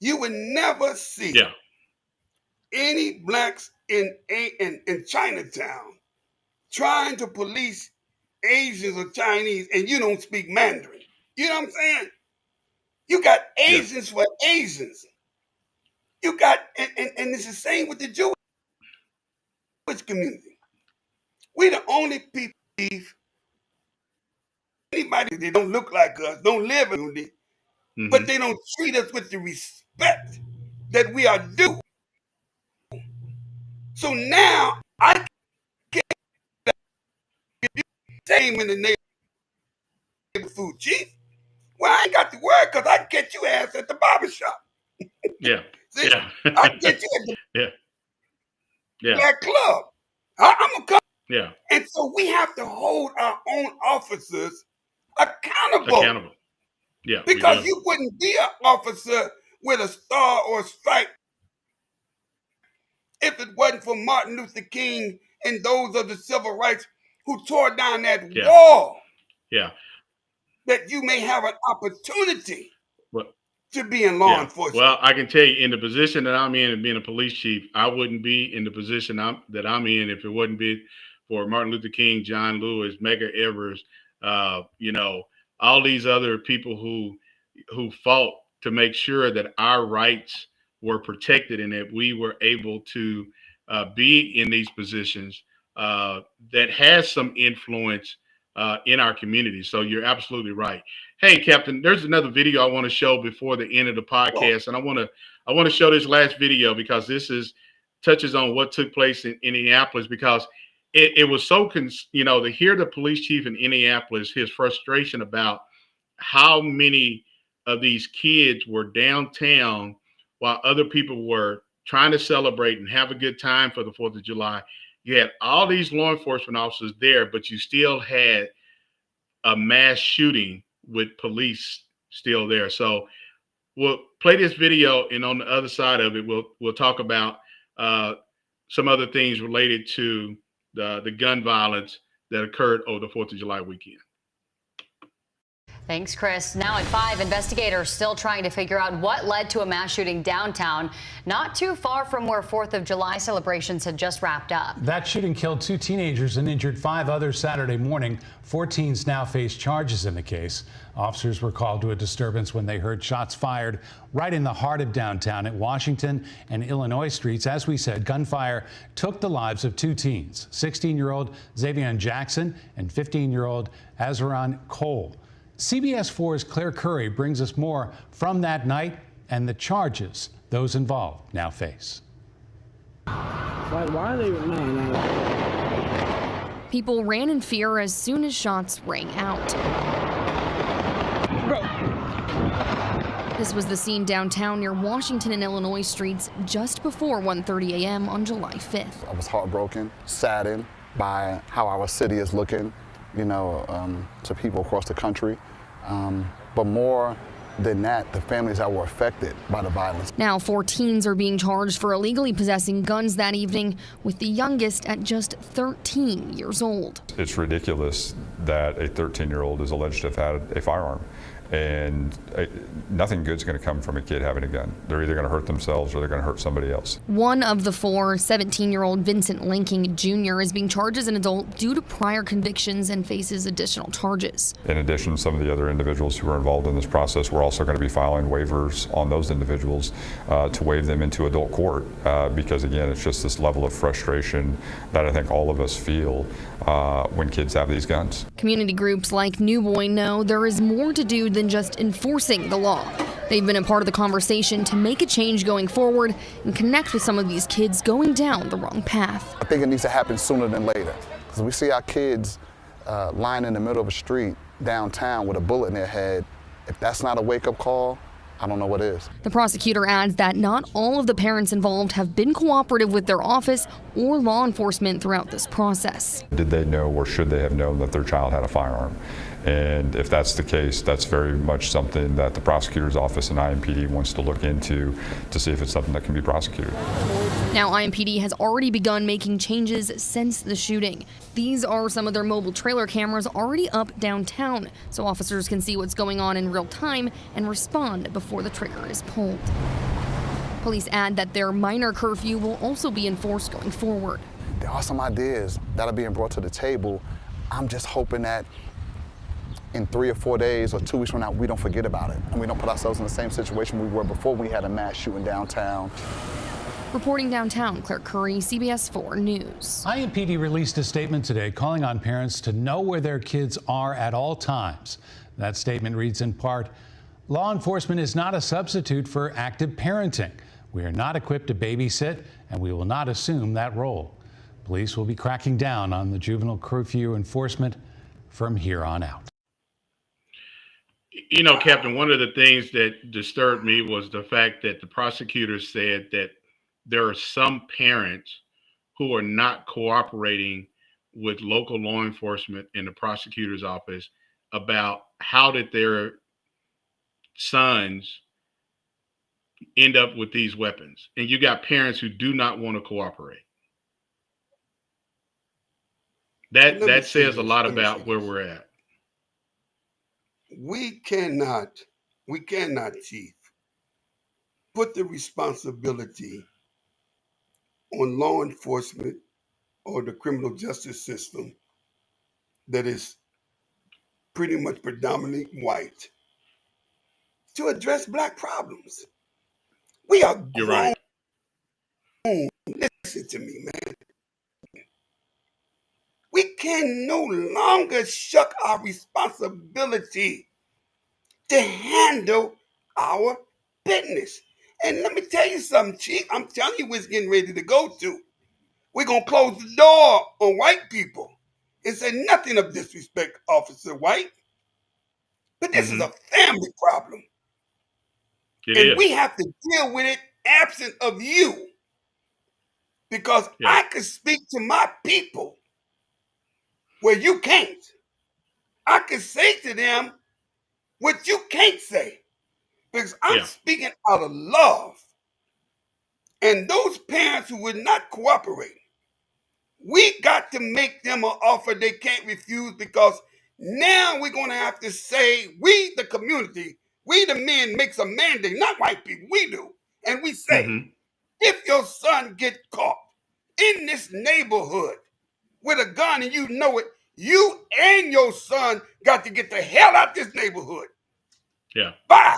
You would never see any blacks in Chinatown trying to police Asians or Chinese, and you don't speak Mandarin. You know what I'm saying? You got Asians for Asians. You got, and it's the same with the Jewish community. We the only people, anybody that don't look like us, don't live in unity, but they don't treat us with the respect that we are due. So now I can't give you the same in the neighborhood food chief. Well, I ain't got to worry because I can get you ass at the barbershop. Yeah. See? Yeah. I can get you at the black club. I'm going to come. Yeah. And so we have to hold our own officers accountable. Yeah. Because you wouldn't be an officer with a star or a stripe if it wasn't for Martin Luther King and those of the civil rights who tore down that wall. Yeah. That you may have an opportunity to be in law enforcement. Well, I can tell you, in the position that I'm in and being a police chief, I wouldn't be in the position that I'm in if it wouldn't be for Martin Luther King, John Lewis, Medgar Evers, all these other people who fought to make sure that our rights were protected and that we were able to be in these positions that has some influence in our community. So you're absolutely right. Hey, Captain, there's another video I want to show before the end of the podcast, and I want to show this last video because this touches on what took place in Indianapolis, because it was so to hear the police chief in Indianapolis, his frustration about how many of these kids were downtown while other people were trying to celebrate and have a good time for the 4th of July. You had all these law enforcement officers there, but you still had a mass shooting with police still there. So we'll play this video, and on the other side of it, we'll talk about some other things related to the gun violence that occurred over the 4th of July weekend. Thanks, Chris. Now at 5, investigators still trying to figure out what led to a mass shooting downtown, not too far from where 4th of July celebrations had just wrapped up. That shooting killed 2 teenagers and injured 5 others Saturday morning. 4 teens now face charges in the case. Officers were called to a disturbance when they heard shots fired right in the heart of downtown at Washington and Illinois streets. As we said, gunfire took the lives of 2 teens, 16-year-old Xavier Jackson and 15-year-old Azaron Cole. CBS 4's Claire Curry brings us more from that night and the charges those involved now face. Why are they? No. People ran in fear as soon as shots rang out. This was the scene downtown near Washington and Illinois streets just before 1:30 a.m. on July 5th. I was heartbroken, saddened by how our city is looking, to people across the country. But more than that, the families that were affected by the violence. Now 4 teens are being charged for illegally possessing guns that evening, with the youngest at just 13 years old. It's ridiculous that a 13-year-old is alleged to have had a firearm. And nothing good's going to come from a kid having a gun. They're either going to hurt themselves or they're going to hurt somebody else. One of the 4, 17-year-old Vincent Linking Jr. is being charged as an adult due to prior convictions and faces additional charges. In addition, some of the other individuals who are involved in this process, we're also going to be filing waivers on those individuals to waive them into adult court because, again, it's just this level of frustration that I think all of us feel when kids have these guns. Community groups like New Boy know there is more to do than just enforcing the law. They've been a part of the conversation to make a change going forward and connect with some of these kids going down the wrong path. I think it needs to happen sooner than later, because we see our kids lying in the middle of a street downtown with a bullet in their head. If that's not a wake-up call, I don't know what is. The prosecutor adds that not all of the parents involved have been cooperative with their office or law enforcement throughout this process. Did they know or should they have known that their child had a firearm? And if that's the case, that's very much something that the prosecutor's office and IMPD wants to look into to see if it's something that can be prosecuted. Now, IMPD has already begun making changes since the shooting. These are some of their mobile trailer cameras already up downtown, so officers can see what's going on in real time and respond before the trigger is pulled. Police add that their minor curfew will also be enforced going forward. There are some ideas that are being brought to the table. I'm just hoping that in 3 or 4 days or 2 weeks from now, we don't forget about it and we don't put ourselves in the same situation we were before we had a mass shooting downtown. Reporting downtown, Claire Curry, CBS 4 News. IMPD released a statement today calling on parents to know where their kids are at all times. That statement reads in part, "Law enforcement is not a substitute for active parenting. We are not equipped to babysit, and we will not assume that role. Police will be cracking down on the juvenile curfew enforcement from here on out." You know, Captain, one of the things that disturbed me was the fact that the prosecutors said that there are some parents who are not cooperating with local law enforcement and the prosecutor's office about how did their sons end up with these weapons. And you got parents who do not want to cooperate. That says a lot about where we're at. We cannot, Chief, put the responsibility on law enforcement or the criminal justice system that is pretty much predominantly white to address black problems. We are You're right. Listen to me, man. We can no longer shuck our responsibility to handle our business. And let me tell you something, Chief. I'm telling you what's getting ready to go to. We're going to close the door on white people and say nothing of disrespect, Officer White. But this is a family problem. We have to deal with it absent of you. Because I could speak to my people where you can't. I can say to them what you can't say. Because I'm speaking out of love. And those parents who would not cooperate, we got to make them an offer they can't refuse, because now we're going to have to say, we, the community, we the men, makes a mandate, not white people, we do. And we say, if your son get caught in this neighborhood with a gun and you know it, you and your son got to get the hell out this neighborhood. Yeah. Bye.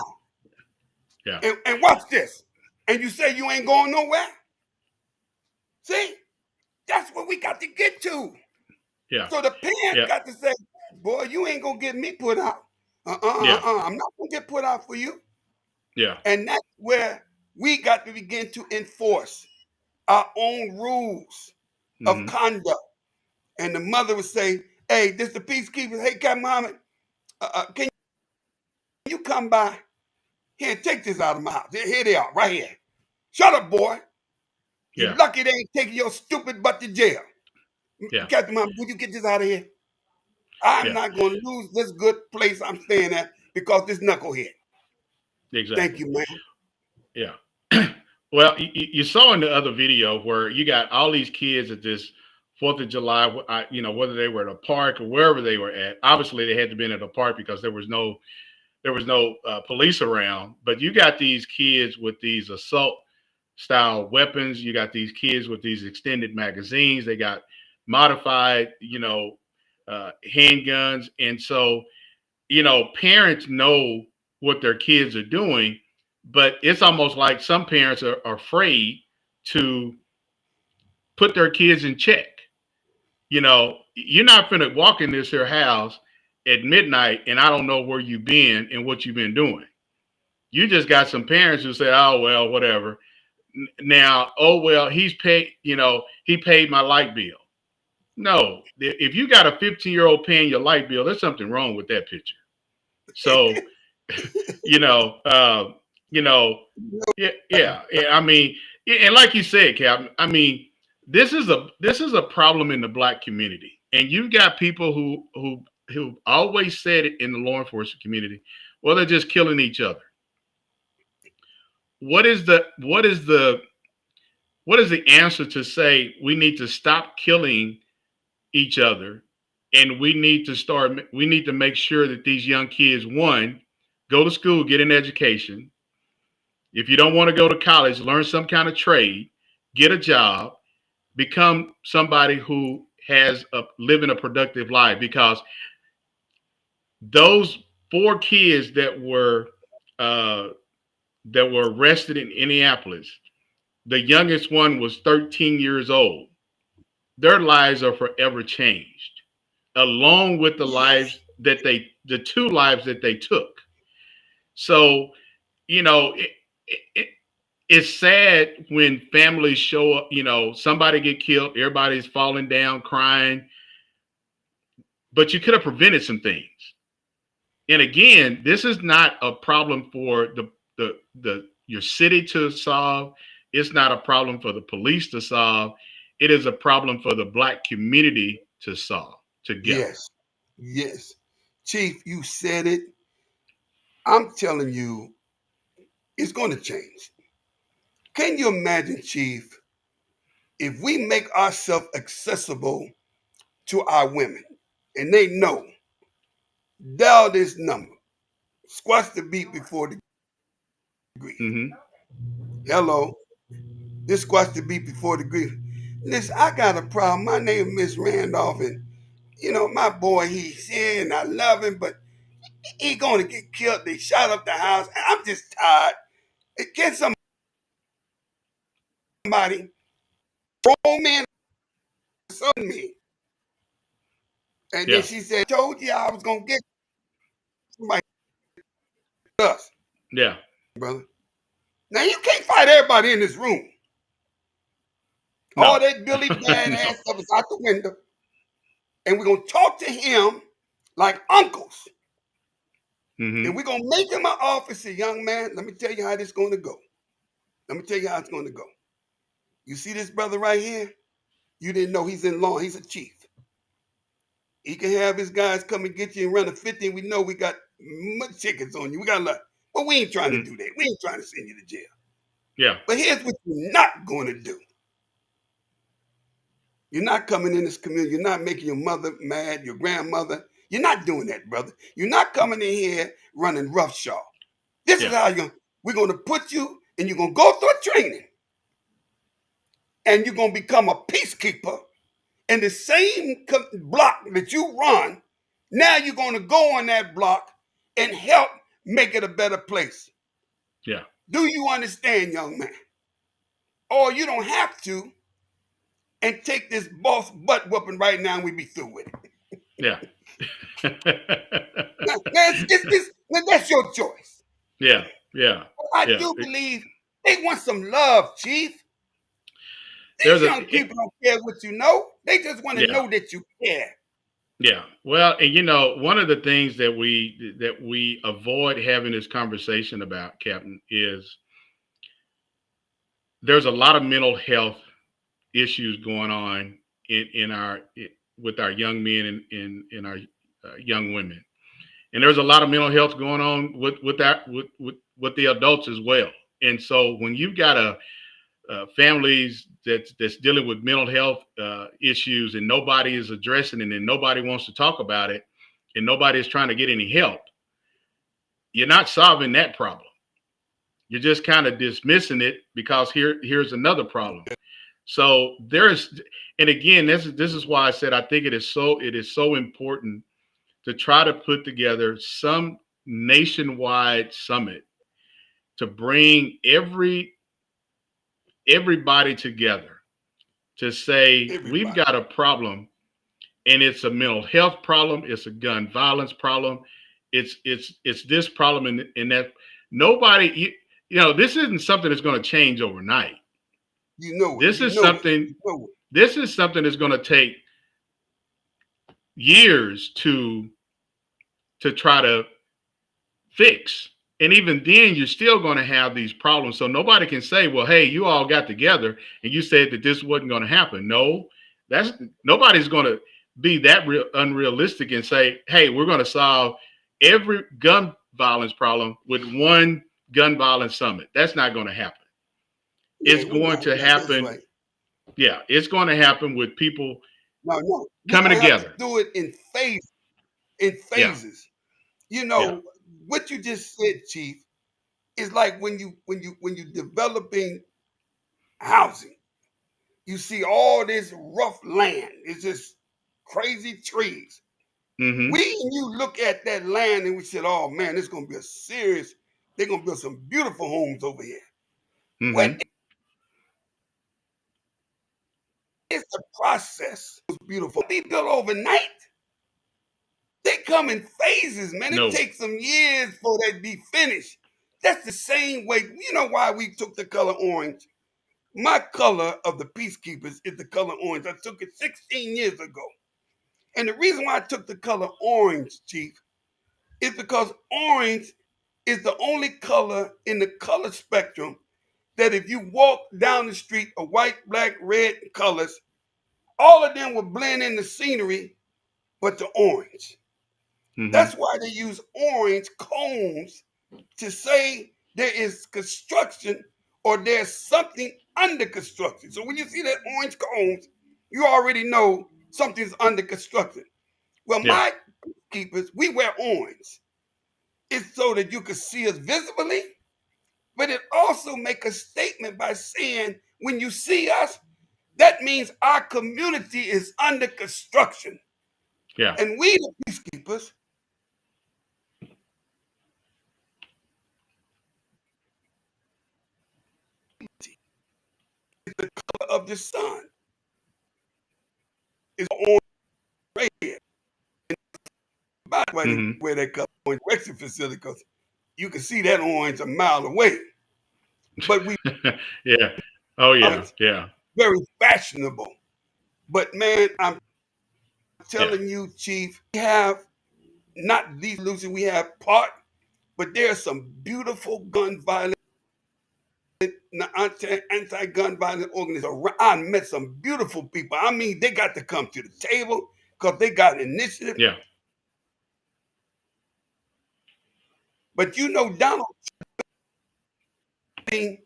Yeah. And watch this. And you say you ain't going nowhere? See? That's what we got to get to. Yeah. So the parents got to say, boy, you ain't going to get me put out. I'm not going to get put out for you. Yeah. And that's where we got to begin to enforce our own rules of conduct and the mother would say, "Hey, this the Peacekeepers. Hey, Captain Muhammad, can you come by here and take this out of my house? Here they are, right here. Shut up, boy. You Yeah. lucky they ain't taking your stupid butt to jail. Yeah. Captain Muhammad, would you get this out of here? I'm Yeah. not going to lose this good place I'm staying at because this knucklehead." Exactly. Thank you, man. Yeah. Well, you saw in the other video where you got all these kids at this 4th of July, whether they were at a park or wherever they were at. Obviously, they had to be at a park because there was no police around. But you got these kids with these assault style weapons. You got these kids with these extended magazines. They got modified, handguns. And so, parents know what their kids are doing, but it's almost like some parents are afraid to put their kids in check. You're not finna walk in this here house at midnight and I don't know where you've been and what you've been doing. You just got some parents who say, "Oh, well, whatever." Now, "Oh, well, he paid my light bill." No, if you got a 15-year-old paying your light bill, there's something wrong with that picture. So, yeah. I mean, and like you said, Captain, I mean, this is a problem in the Black community, and you got people who always said it in the law enforcement community, well, they're just killing each other. What is the answer to say we need to stop killing each other, and we need to make sure that these young kids, one, go to school, get an education. If you don't want to go to college, learn some kind of trade, get a job, become somebody who has living a productive life. Because those 4 kids that were arrested in Indianapolis, the youngest one was 13 years old. Their lives are forever changed, along with the lives that the 2 lives that they took. So, it's sad when families show up, somebody get killed, everybody's falling down, crying, but you could have prevented some things. And again, this is not a problem for your city to solve. It's not a problem for the police to solve. It is a problem for the Black community to solve together. Yes. Chief, you said it. I'm telling you, it's going to change. Can you imagine, Chief, if we make ourselves accessible to our women and they know, dial this number, squash the beat before the grief. Mm-hmm. Hello, this squash the beat before the grief. Listen, I got a problem. My name is Miss Randolph, and my boy, he's here and I love him, but he going to get killed. They shot up the house, and I'm just tired. Can somebody, grown man, son me? And then she said, "Told you I was gonna get somebody else." Yeah, brother. Now you can't fight everybody in this room. No. All that Billy Bad ass stuff is out the window, and we're gonna talk to him like uncles. Mm-hmm. And we're gonna make him an officer, young man. Let me tell you how this is gonna go. Let me tell you how it's gonna go. You see this brother right here? You didn't know he's in law. He's a chief. He can have his guys come and get you and run a 50, and we know we got much tickets on you. We got a lot. But we ain't trying to do that. We ain't trying to send you to jail. Yeah. But here's what you're not going to do. You're not coming in this community. You're not making your mother mad, your grandmother. You're not doing that, brother. You're not coming in here running roughshod. This is how we're going to put you, and you're going to go through a training. And you're going to become a peacekeeper. And the same block that you run, now you're going to go on that block and help make it a better place. Yeah. Do you understand, young man? Or you don't have to, and take this boss butt whooping right now and we be through with it. Yeah. That's your choice. Yeah. I do believe they want some love, Chief. These young people don't care what you know. They just want to Yeah. know that you care. Yeah. Well, and you know, one of the things that we avoid having this conversation about, Captain, is there's a lot of mental health issues going on with our young men and in our young women, and there's a lot of mental health going on with the adults as well. And so when you've got families that's dealing with mental health issues and nobody is addressing it and nobody wants to talk about it and nobody is trying to get any help, you're not solving that problem. You're just kind of dismissing it because here's another problem. So and again, this is why I said I think it is so important to try to put together some nationwide summit to bring everybody together to say we've got a problem, and it's a mental health problem, it's a gun violence problem, it's this problem, and that nobody, this isn't something that's going to change overnight. This is something that's going to take years to try to fix. And even then, you're still going to have these problems. So nobody can say, well, hey, you all got together and you said that this wasn't going to happen. No, nobody's going to be that unrealistic and say, hey, we're going to solve every gun violence problem with one gun violence summit. That's not going to happen. It's going to happen. Right. Yeah, it's going to happen with people coming together. Do it in phases. Yeah. What you just said, Chief, is like when you developing housing, you see all this rough land. It's just crazy trees. Mm-hmm. You look at that land and we said, oh man, it's gonna be they're gonna build some beautiful homes over here. Mm-hmm. When it's the process, it's beautiful. They built overnight. They come in phases, man. It takes some years for that to be finished. That's the same way. You know why we took the color orange? My color of the Peacekeepers is the color orange. I took it 16 years ago. And the reason why I took the color orange, Chief, is because orange is the only color in the color spectrum that if you walk down the street of white, black, red colors, all of them will blend in the scenery but the orange. Mm-hmm. That's why they use orange cones to say there is construction or there's something under construction. So when you see that orange cones, you already know something's under construction. Well, my keepers, we wear orange. It's so that you can see us visibly, but it also make a statement by saying when you see us, that means our community is under construction. Yeah. And we, the Peacekeepers, the color of the sun is orange red. By the way, where they come orange correction facility, because you can see that orange a mile away. But we yeah. Oh yeah, yeah. Very fashionable. But man, I'm telling you, Chief, we have not these solutions, we have part, but there are some beautiful gun violence, anti-gun violence organizations. I met some beautiful people. I mean, they got to come to the table because they got an initiative. Yeah. But you know, Donald Trump,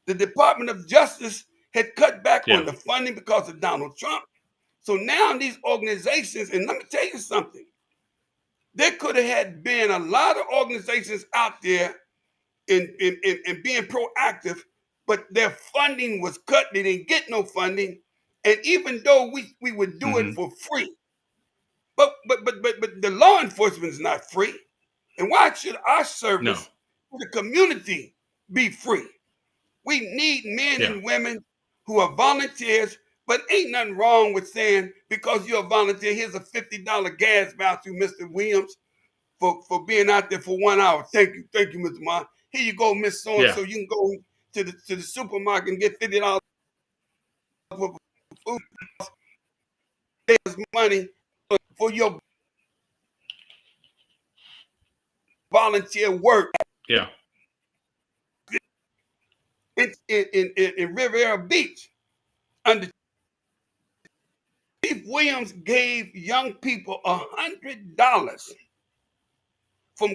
the Department of Justice had cut back on the funding because of Donald Trump. So now these organizations, and let me tell you something, there could have had been a lot of organizations out there in being proactive, but their funding was cut. They didn't get no funding. And even though we would do it for free, but the law enforcement is not free. And why should our service for the community be free? We need men and women who are volunteers, but ain't nothing wrong with saying, because you're a volunteer, here's a $50 gas voucher, Mr. Williams, for being out there for 1 hour. Thank you, Mr. Ma. Here you go, Miss So-and-so. You can go to the supermarket and get $50 for food. There's money for your volunteer work. Yeah. In Riviera Beach, under Chief Williams gave young people $100 for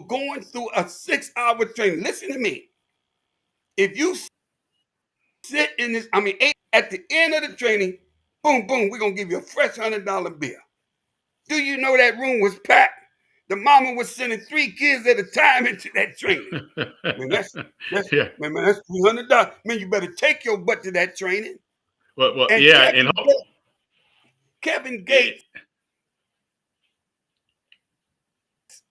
going through a 6-hour training. Listen to me. If you sit in this, at the end of the training, boom, boom, we're gonna give you a fresh $100 bill. Do you know that room was packed? The mama was sending 3 kids at a time into that training. Man, that's $300. Man, you better take your butt to that training. Well, and yeah, Kevin Gates,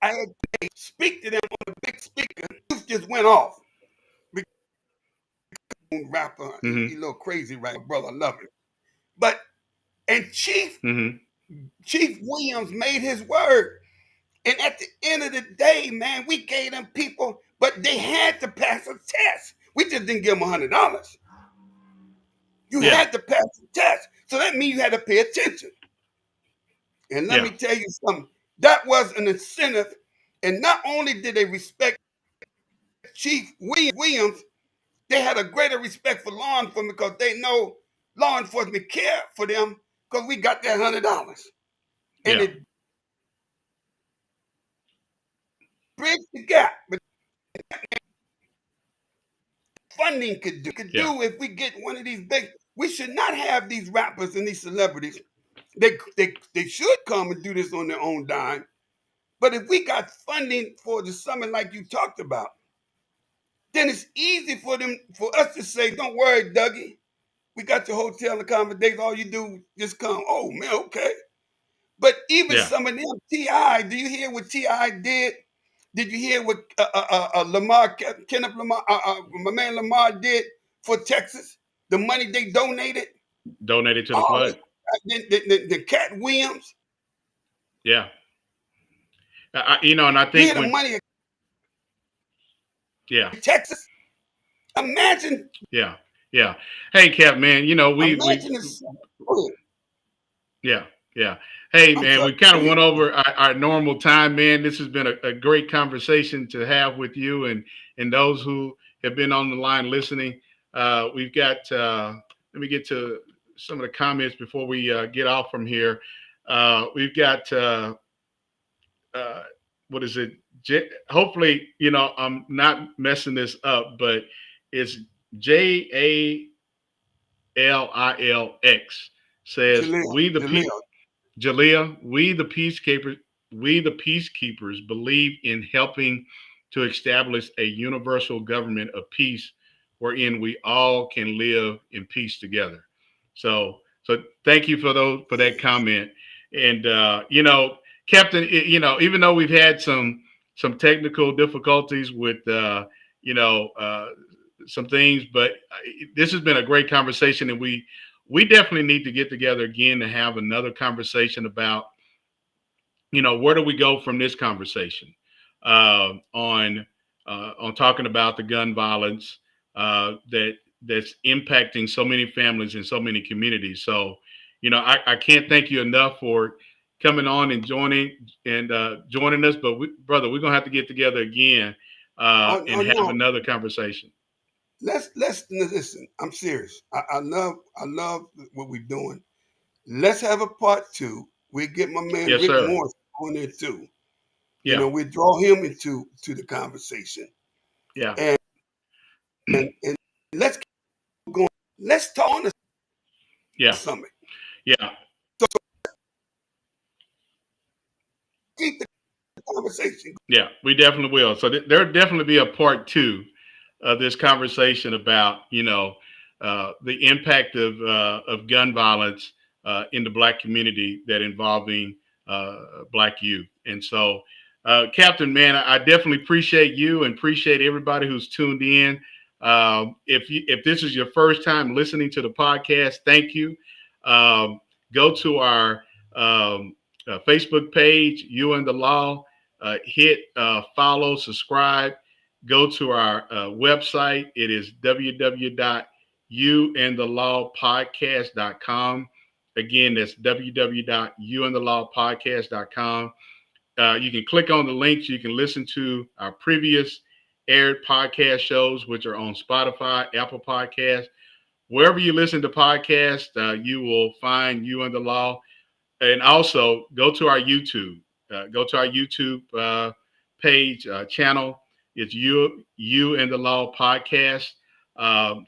I had to speak to them on a big speaker. Just went off. Rapper, he's a little crazy, right, brother? I love him. But Chief Williams made his word. And at the end of the day, man, we gave them people, but they had to pass a test. We just didn't give them $100. You had to pass the test. So that means you had to pay attention. And let me tell you something. That was an incentive. And not only did they respect Chief Williams, they had a greater respect for law enforcement because they know law enforcement care for them because we got that $100. And it bridged the gap. But funding could do if we get one of these big. We should not have these rappers and these celebrities. They should come and do this on their own dime. But if we got funding for the summit like you talked about, then it's easy for us to say, don't worry, Dougie. We got your hotel accommodation. All you do just come. Oh, man, okay. But even some of them, T.I., do you hear what T.I. did? Did you hear what Kenneth Lamar, my man Lamar did for Texas? The money they donated? Donated to the flood. The Cat Williams? Yeah. And I think the money. Texas. Imagine. Yeah. Hey, Cap, man. Hey, man, we kind of went over our normal time, man. This has been a great conversation to have with you and those who have been on the line listening. We've got. Let me get to some of the comments before we get off from here. We've got. What is it? Hopefully, I'm not messing this up, but it's JALILX says Jalea, we the peacekeepers believe in helping to establish a universal government of peace wherein we all can live in peace together. So thank you for that comment. And Captain, even though we've had some technical difficulties with some things, but this has been a great conversation, and we definitely need to get together again to have another conversation about where do we go from this conversation on talking about the gun violence that's impacting so many families and so many communities. So I can't thank you enough for coming on and joining us, but brother, we're gonna have to get together again and have another conversation. Let's listen. I'm serious. I love what we're doing. Let's have a part 2. We get my man Rick Morris on there too. We draw him into the conversation. Yeah. And let's keep going. Let's talk on the summit. Yeah. Keep the conversation. Yeah, we definitely will. So there'll definitely be a part 2 of this conversation about the impact of gun violence in the Black community that involving Black youth. And so, Captain, man, I definitely appreciate you and appreciate everybody who's tuned in. If this is your first time listening to the podcast, thank you. Go to our Facebook page, You and the Law. Hit follow, subscribe. Go to our website. It is www.youandthelaw.com. youandthelawpodcast.com. Again, that's www.youandthelawpodcast.com. You can click on the links. You can listen to our previous aired podcast shows, which are on Spotify, Apple Podcasts. Wherever you listen to podcasts, you will find You and the Law. And also go to our YouTube. Go to our YouTube page, channel. It's You and the Law Podcast.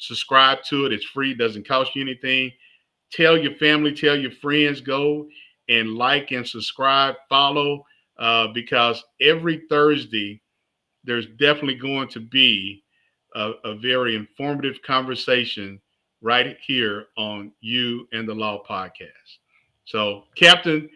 Subscribe to it. It's free. Doesn't cost you anything. Tell your family, tell your friends, go and like and subscribe, follow, because every Thursday, there's definitely going to be a very informative conversation right here on You and the Law Podcast. So, Captain,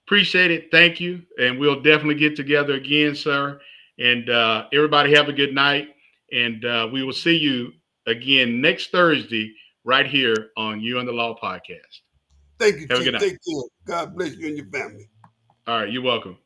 appreciate it. Thank you. And we'll definitely get together again, sir. And everybody have a good night. And we will see you again next Thursday right here on You and the Law Podcast. Thank you, Have a Chief. good night. Take care. God bless you and your family. All right. You're welcome.